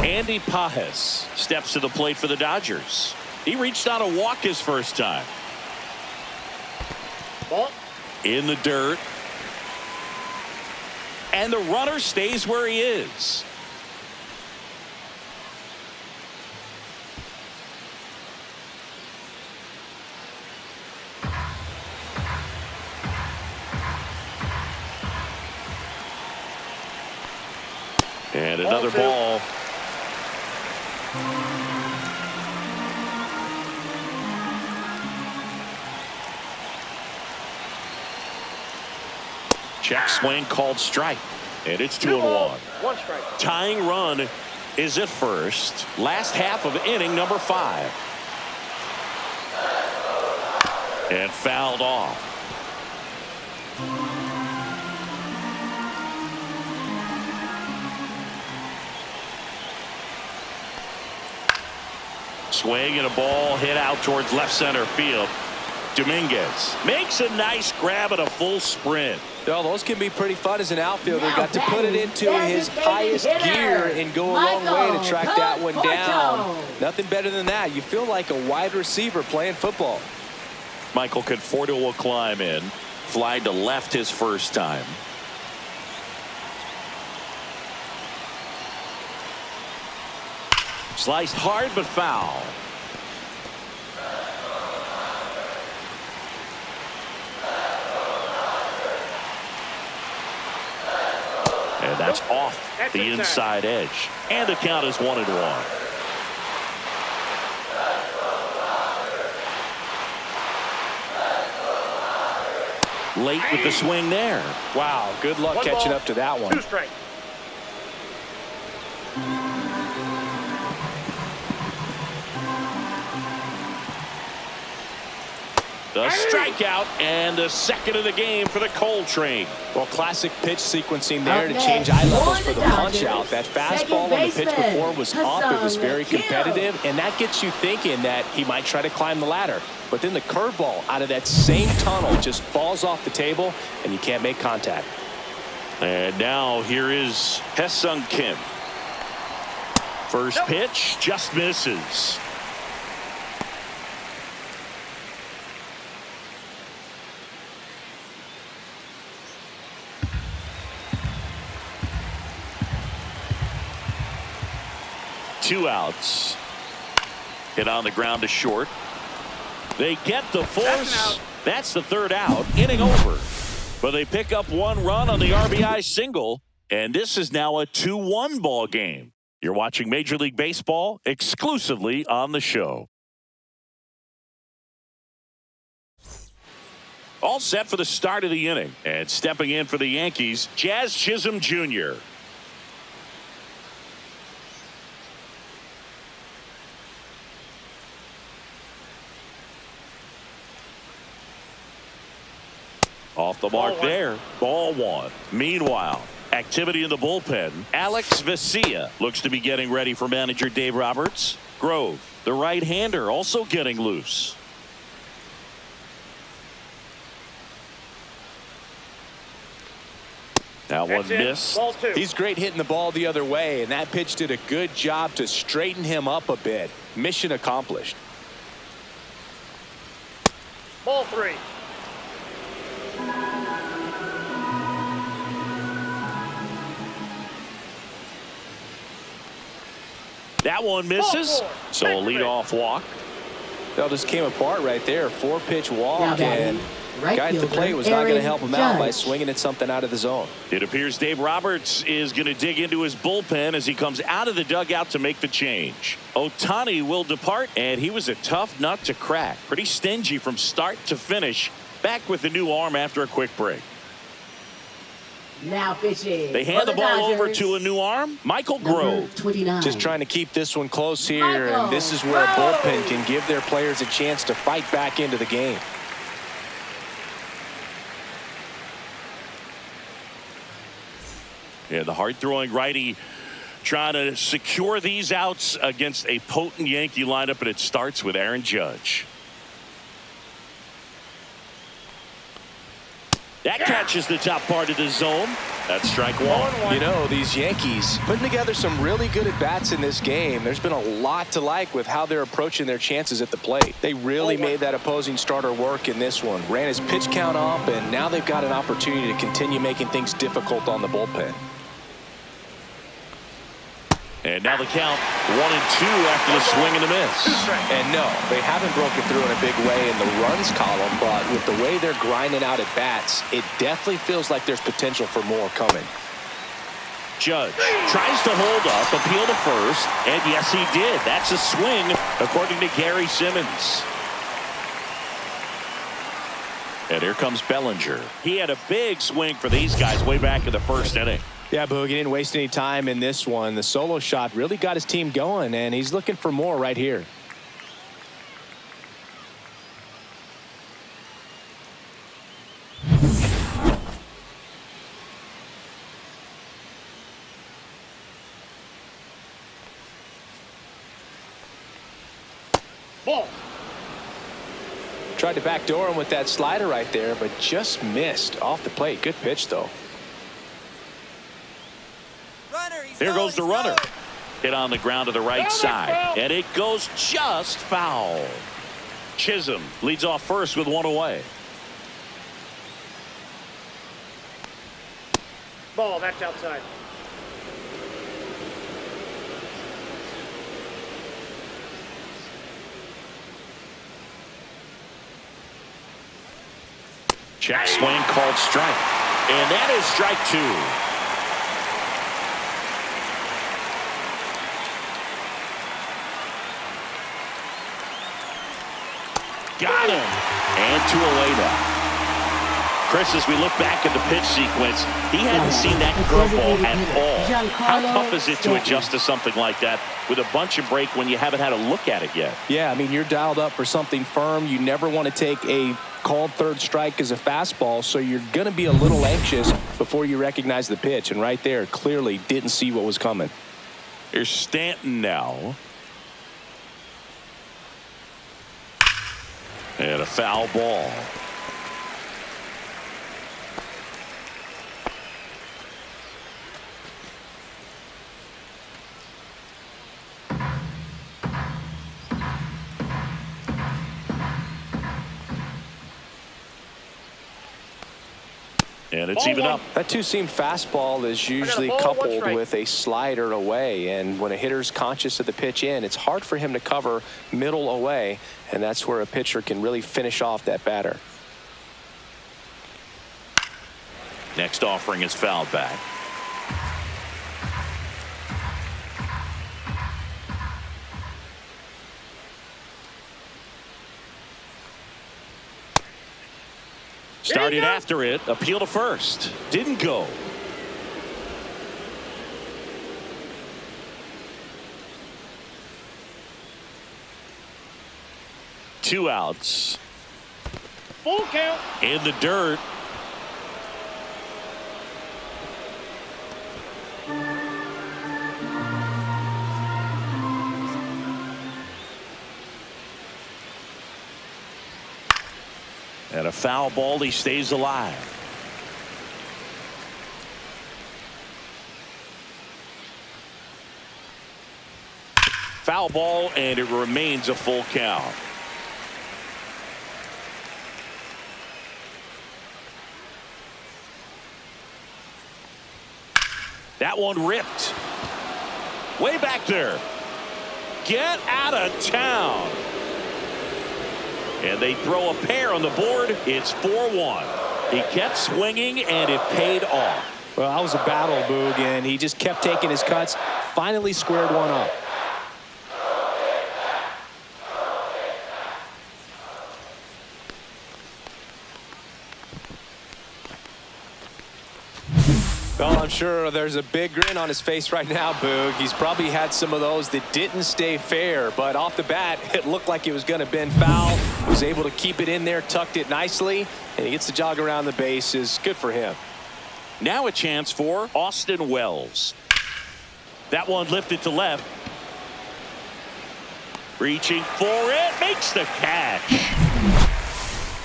Andy Pajes steps to the plate for the Dodgers. He reached on a walk his first time. Ball. In the dirt. And the runner stays where he is. And another ball. Check swing called strike. And it's 2-1. One strike. Tying run is at first. Last half of inning number 5. And fouled off. Swing and a ball hit out towards left center field. Dominguez makes a nice grab at a full sprint. Well, those can be pretty fun as an outfielder. Got to put it into his highest gear and go a long way to track that one down. Nothing better than that. You feel like a wide receiver playing football. Michael Conforto will climb in. Fly to left his first time. Sliced hard but foul. And that's off the inside edge. And the count is 1-1. Late with the swing there. Wow, good luck catching up to that one. 2 strikes. The strikeout and the second of the game for the Coltrane. Well, classic pitch sequencing there to change eye levels for the punch out. That fastball on the pitch before was up. It was very competitive, and that gets you thinking that he might try to climb the ladder. But then the curveball out of that same tunnel just falls off the table, and you can't make contact. And now here is Hae-Sung Kim. First pitch just misses. Two outs. Hit on the ground to short. They get the force. That's the third out. Inning over. But they pick up one run on the RBI single. And this is now a 2-1 ball game. You're watching Major League Baseball exclusively on the show. All set for the start of the inning. And stepping in for the Yankees, Jazz Chisholm Jr. Off the mark there. Ball one. Meanwhile, activity in the bullpen. Alex Vesia looks to be getting ready for manager Dave Roberts. Grove, the right-hander, also getting loose. That one missed. He's great hitting the ball the other way, and that pitch did a good job to straighten him up a bit. Mission accomplished. Ball 3. That one misses. So a leadoff walk. That just came apart right there. 4-pitch walk, and Right Guy at the fielder, plate was not going to Aaron help him out by Judge. swinging at something out of the zone. It appears Dave Roberts is going to dig into his bullpen as he comes out of the dugout to make the change. Ohtani will depart, and he was a tough nut to crack. Pretty stingy from start to finish. Back with the new arm after a quick break. Now pitching. They hand the ball over to a new arm, Michael Grove. 29. Just trying to keep this one close here, and this is where a bullpen can give their players a chance to fight back into the game. Yeah, the hard-throwing righty trying to secure these outs against a potent Yankee lineup, and it starts with Aaron Judge. That catches the top part of the zone. That's strike one. You know, these Yankees putting together some really good at-bats in this game. There's been a lot to like with how they're approaching their chances at the plate. They really made that opposing starter work in this one. Ran his pitch count up, and now they've got an opportunity to continue making things difficult on the bullpen. And now the count 1-2 after the swing and a miss. And no, they haven't broken through in a big way in the runs column, but with the way they're grinding out at bats, it definitely feels like there's potential for more coming. Judge tries to hold up, appeal to first, and yes, he did. That's a swing, according to Gary Simmons. And here comes Bellinger. He had a big swing for these guys way back in the first inning. Yeah, Boog, he didn't waste any time in this one. The solo shot really got his team going, and he's looking for more right here. Ball. Tried to backdoor him with that slider right there, but just missed off the plate. Good pitch, though. Here goes the runner. Hit on the ground to the right side, and it goes just foul. Chisholm leads off first with one away. Ball. That's outside. Check swing called strike, and that is strike two. Got him. And two away now. Chris, as we look back at the pitch sequence, he hadn't seen that curveball at all. How tough is it to adjust to something like that with a bunch of break when you haven't had a look at it yet? Yeah, I mean, you're dialed up for something firm. You never want to take a called third strike as a fastball, so you're going to be a little anxious before you recognize the pitch. And right there, clearly didn't see what was coming. Here's Stanton now. And a foul ball. And it's even up. That two-seam fastball is usually coupled with a slider away, and when a hitter's conscious of the pitch in, it's hard for him to cover middle away, and that's where a pitcher can really finish off that batter. Next offering is fouled back. Started after it, appeal to first. Didn't go. Two outs. Full count. In the dirt. And a foul ball, he stays alive. Foul ball, and it remains a full count. That one ripped. Way back there. Get out of town. And they throw a pair on the board. It's 4-1. He kept swinging, and it paid off. Well, that was a battle, Boog, and he just kept taking his cuts. Finally squared one up. Well, I'm sure there's a big grin on his face right now, Boog. He's probably had some of those that didn't stay fair, but off the bat, it looked like it was going to bend foul. Was able to keep it in there, tucked it nicely, and he gets the jog around the bases. Good for him. Now a chance for Austin Wells. That one lifted to left. Reaching for it, makes the catch.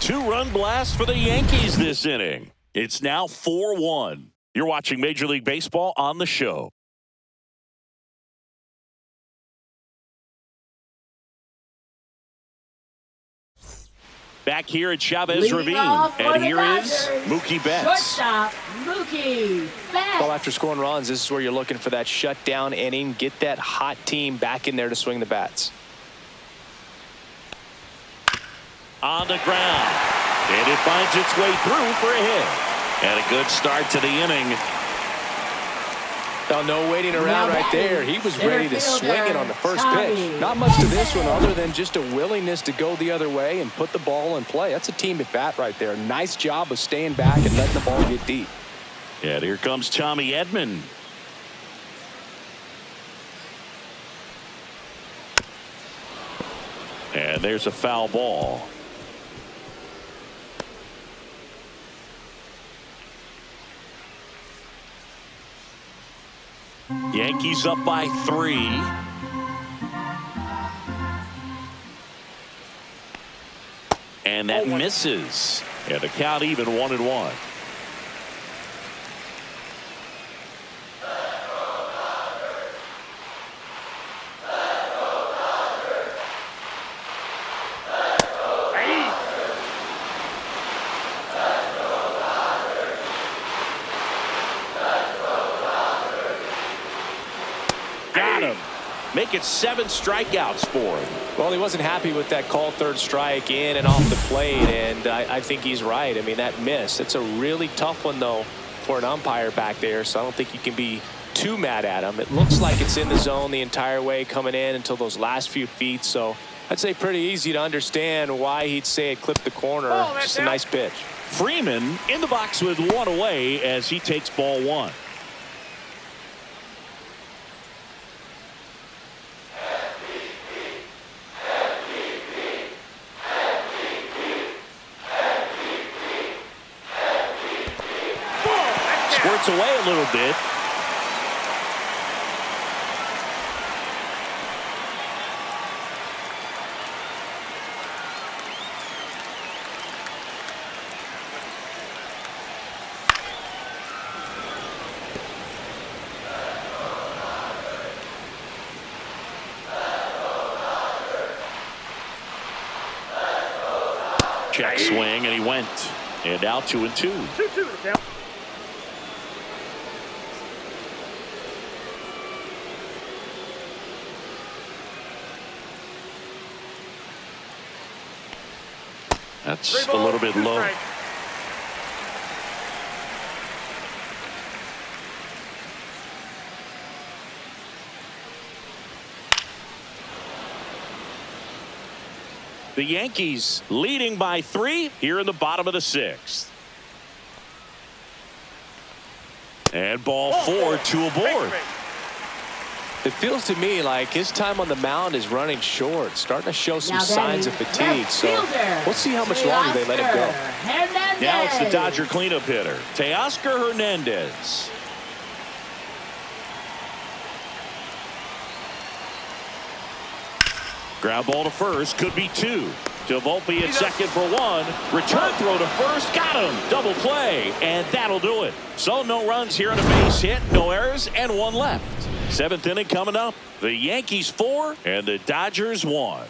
2-run blast for the Yankees this inning. It's now 4-1. You're watching Major League Baseball on the show. Back here at Chavez Ravine, and here is Mookie Betts. Shortstop, Mookie Betts. Well, after scoring runs, this is where you're looking for that shutdown inning. Get that hot team back in there to swing the bats. On the ground, and it finds its way through for a hit. And a good start to the inning. Oh, no waiting around right there. He was ready to swing it on the first pitch. Not much to this one other than just a willingness to go the other way and put the ball in play. That's a team at bat right there. Nice job of staying back and letting the ball get deep. And here comes Tommy Edman. And there's a foul ball. Yankees up by 3. And that misses. And the count even 1-1. Make it 7 strikeouts for him. Well, he wasn't happy with that called third strike in and off the plate, and I think he's right. I mean, that miss, it's a really tough one, though, for an umpire back there, so I don't think you can be too mad at him. It looks like it's in the zone the entire way coming in until those last few feet, so I'd say pretty easy to understand why he'd say it clipped the corner. Just a nice pitch. Freeman in the box with 1 away as he takes ball 1. Squirts away a little bit. Check swing, and he went. And now 2-2. 2-2 now. That's a little bit low. Right. The Yankees leading by 3 here in the bottom of the 6th. And ball 4, 2 aboard. It feels to me like his time on the mound is running short, starting to show some signs of fatigue. So we'll see how much longer they let him go. Now it's the Dodger cleanup hitter, Teoscar Hernandez. Ground ball to first, could be 2. To Volpe at second for 1. Return throw to first, got him. Double play, and that'll do it. So no runs here on a base hit, no errors, and 1 left. 7th inning coming up. The Yankees 4 and the Dodgers 1.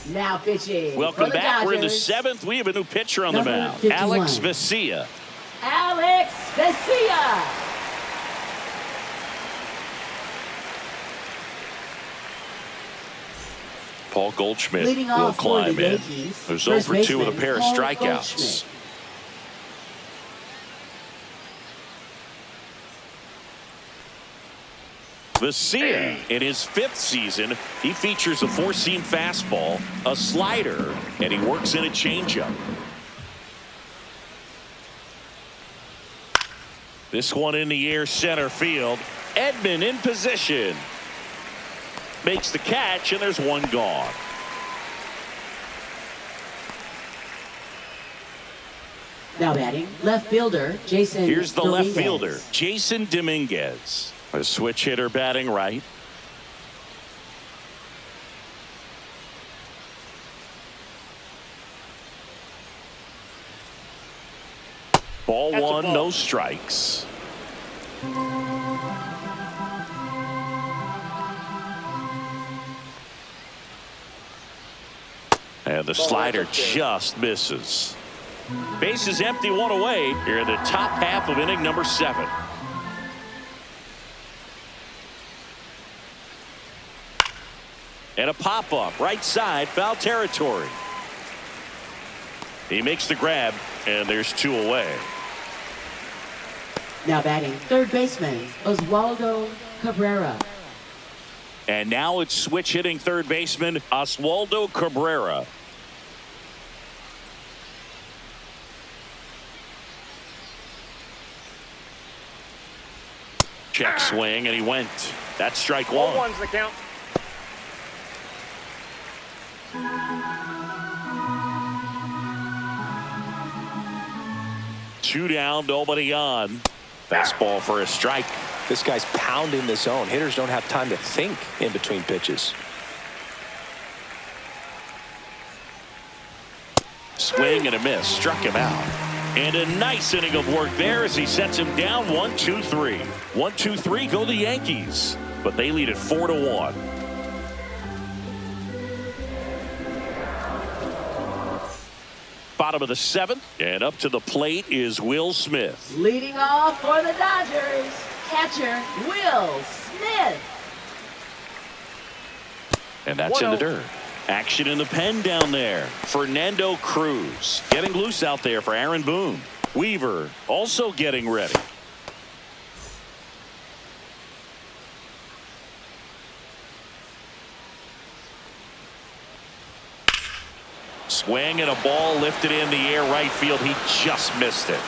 Now pitching. Welcome for the back. Dodgers. We're in the 7th. We have a new pitcher on the Number mound. 51. Alex Vesia. Alex Vesia. Paul Goldschmidt Leading will off for the climb in. Yankees, There's first over 2 with a baseman, pair of Paul strikeouts. Goldschmidt. Vesia, in his 5th season, he features a 4-seam fastball, a slider, and he works in a changeup. This one in the air, center field. Edman in position. Makes the catch, and there's one gone. Now batting, left fielder, Jason Here's the Dominguez. left fielder, Jason Dominguez. A switch hitter batting right. Ball That's a 1, ball. no strikes. And the slider just misses. Base is empty, 1 away here in the top half of inning number 7. And a pop-up right side, foul territory. He makes the grab, and there's 2 away. Now batting, third baseman, Oswaldo Cabrera. And now it's switch hitting third baseman Oswaldo Cabrera. Check swing, and he went. That's strike Ball 1. one's the count. Two down, nobody on. Fastball for a strike. This guy's pounding the zone. Hitters don't have time to think in between pitches. Swing and a miss. Struck him out. And a nice inning of work there as he sets him down 1-2-3. 1-2-3 go the Yankees. But they lead it 4-1. Bottom of the 7th. And up to the plate is Will Smith. Leading off for the Dodgers, catcher Will Smith. And that's in the 1-0. dirt. Action in the pen down there. Fernando Cruz getting loose out there for Aaron Boone. Weaver also getting ready. Swing and a ball lifted in the air right field. He just missed it.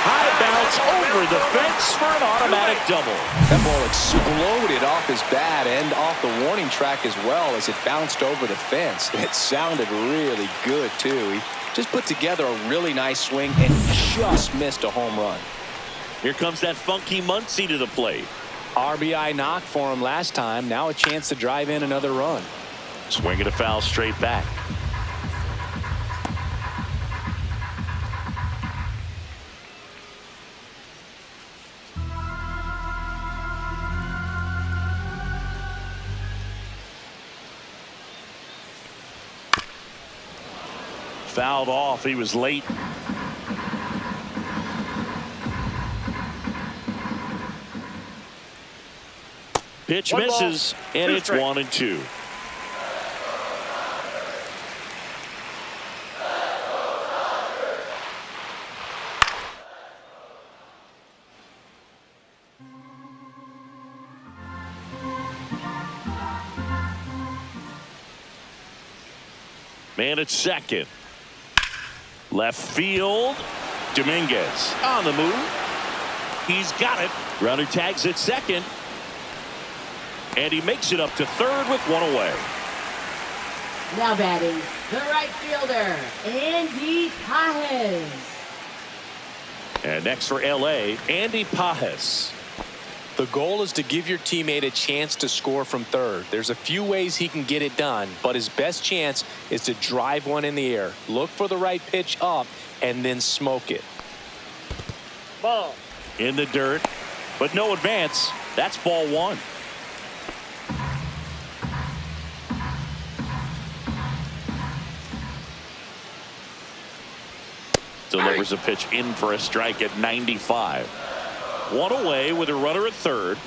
High bounce over the fence for an automatic double. That ball exploded off his bat and off the warning track as well as it bounced over the fence. It sounded really good, too. He just put together a really nice swing and just missed a home run. Here comes that funky Muncy to the plate. RBI knock for him last time. Now a chance to drive in another run. Swing and a foul straight back. Fouled off. He was late. Pitch One ball, misses, and 2 it's strikes. 1-2. Man at second. Left field. Dominguez on the move. He's got it. Runner tags at second. And he makes it up to third with 1 away. Now batting, the right fielder, Andy Pajes. And next for LA, Andy Pajes. The goal is to give your teammate a chance to score from third. There's a few ways he can get it done, but his best chance is to drive one in the air. Look for the right pitch up and then smoke it. Ball. In the dirt, but no advance. That's ball 1. Delivers a pitch in for a strike at 95. 1 away with a runner at third.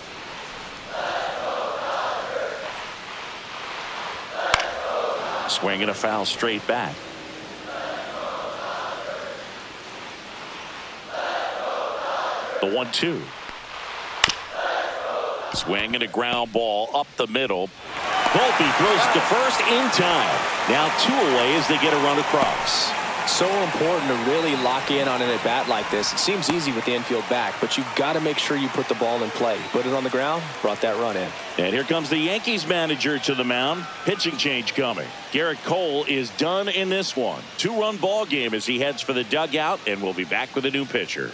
Swing and a foul straight back. The 1-2. Swing and a ground ball up the middle. Volpe throws it to first in time. Now 2 away as they get a run across. So important to really lock in on an at bat like this. It seems easy with the infield back, but you've got to make sure you put the ball in play. Put it on the ground, brought that run in. And here comes the Yankees manager to the mound. Pitching change coming. Garrett Cole is done in this one. 2-run ball game as he heads for the dugout, and we'll be back with a new pitcher.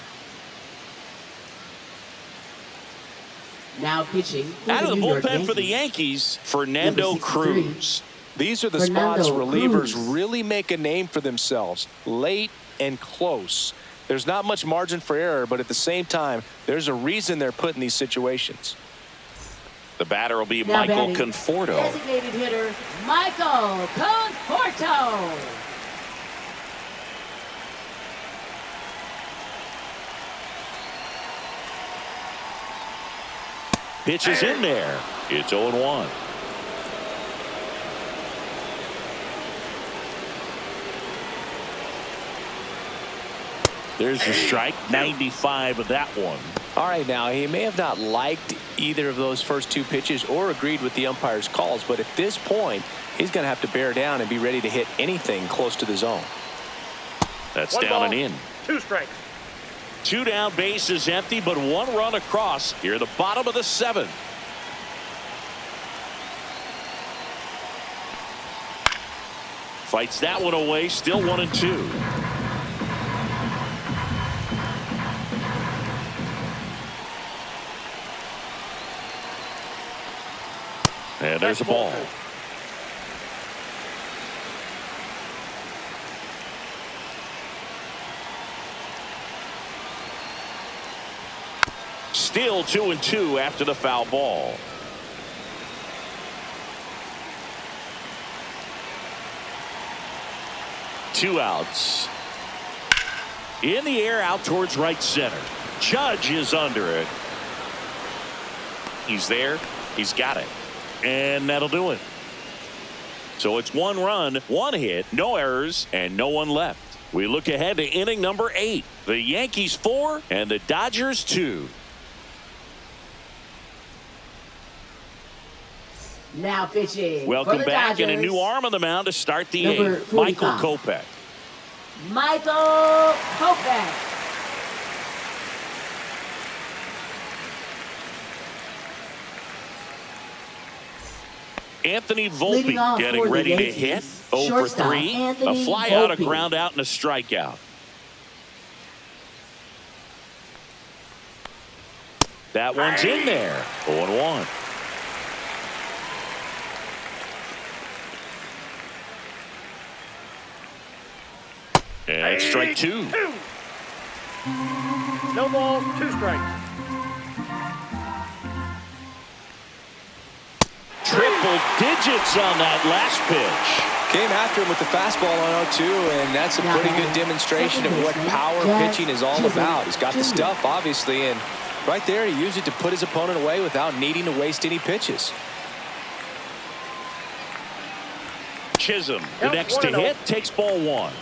Now pitching Out of the New York bullpen for the Yankees. Yankees, Fernando Number 63. Cruz. These are the Fernando spots relievers Cruz. really make a name for themselves. Late and close. There's not much margin for error, but at the same time, there's a reason they're put in these situations. The batter will be Now Michael batting, Conforto. Designated hitter Michael Conforto. Pitch is in there. It's 0-1. There's the strike. 95 of that one. All right, now, he may have not liked either of those first 2 pitches or agreed with the umpire's calls, but at this point, he's going to have to bear down and be ready to hit anything close to the zone. That's 1 down ball, and in. 2 strikes. 2 down, base is empty, but 1 run across here at the bottom of the 7th. Fights that one away. Still 1-2. And there's a ball. Still 2-2 after the foul ball. Two outs. In the air out towards right center. Judge is under it. He's there. He's got it. And that'll do it. So it's 1 run, 1 hit, no errors, and no one left. We look ahead to inning number 8. The Yankees 4 and the Dodgers 2. Now pitching. Welcome for the back, Dodgers, and a new arm on the mound to start the Number 8th. Michael 45. Kopech. Michael Kopech. Anthony Leading Volpe off getting for the ready to Yankees, hit. 0 for shortstop 3. A Anthony fly out, a Volpe. ground out, and a strikeout. That one's in there. 0-1. And it's strike 2. 2. No balls, 2 strikes. Triple digits on that last pitch. Came after him with the fastball on 0-2, and that's a pretty good demonstration of what power pitching is all about. He's got the stuff, obviously, and right there he used it to put his opponent away without needing to waste any pitches. Chisholm, the Yep, next to 1-0. hit, takes ball 1.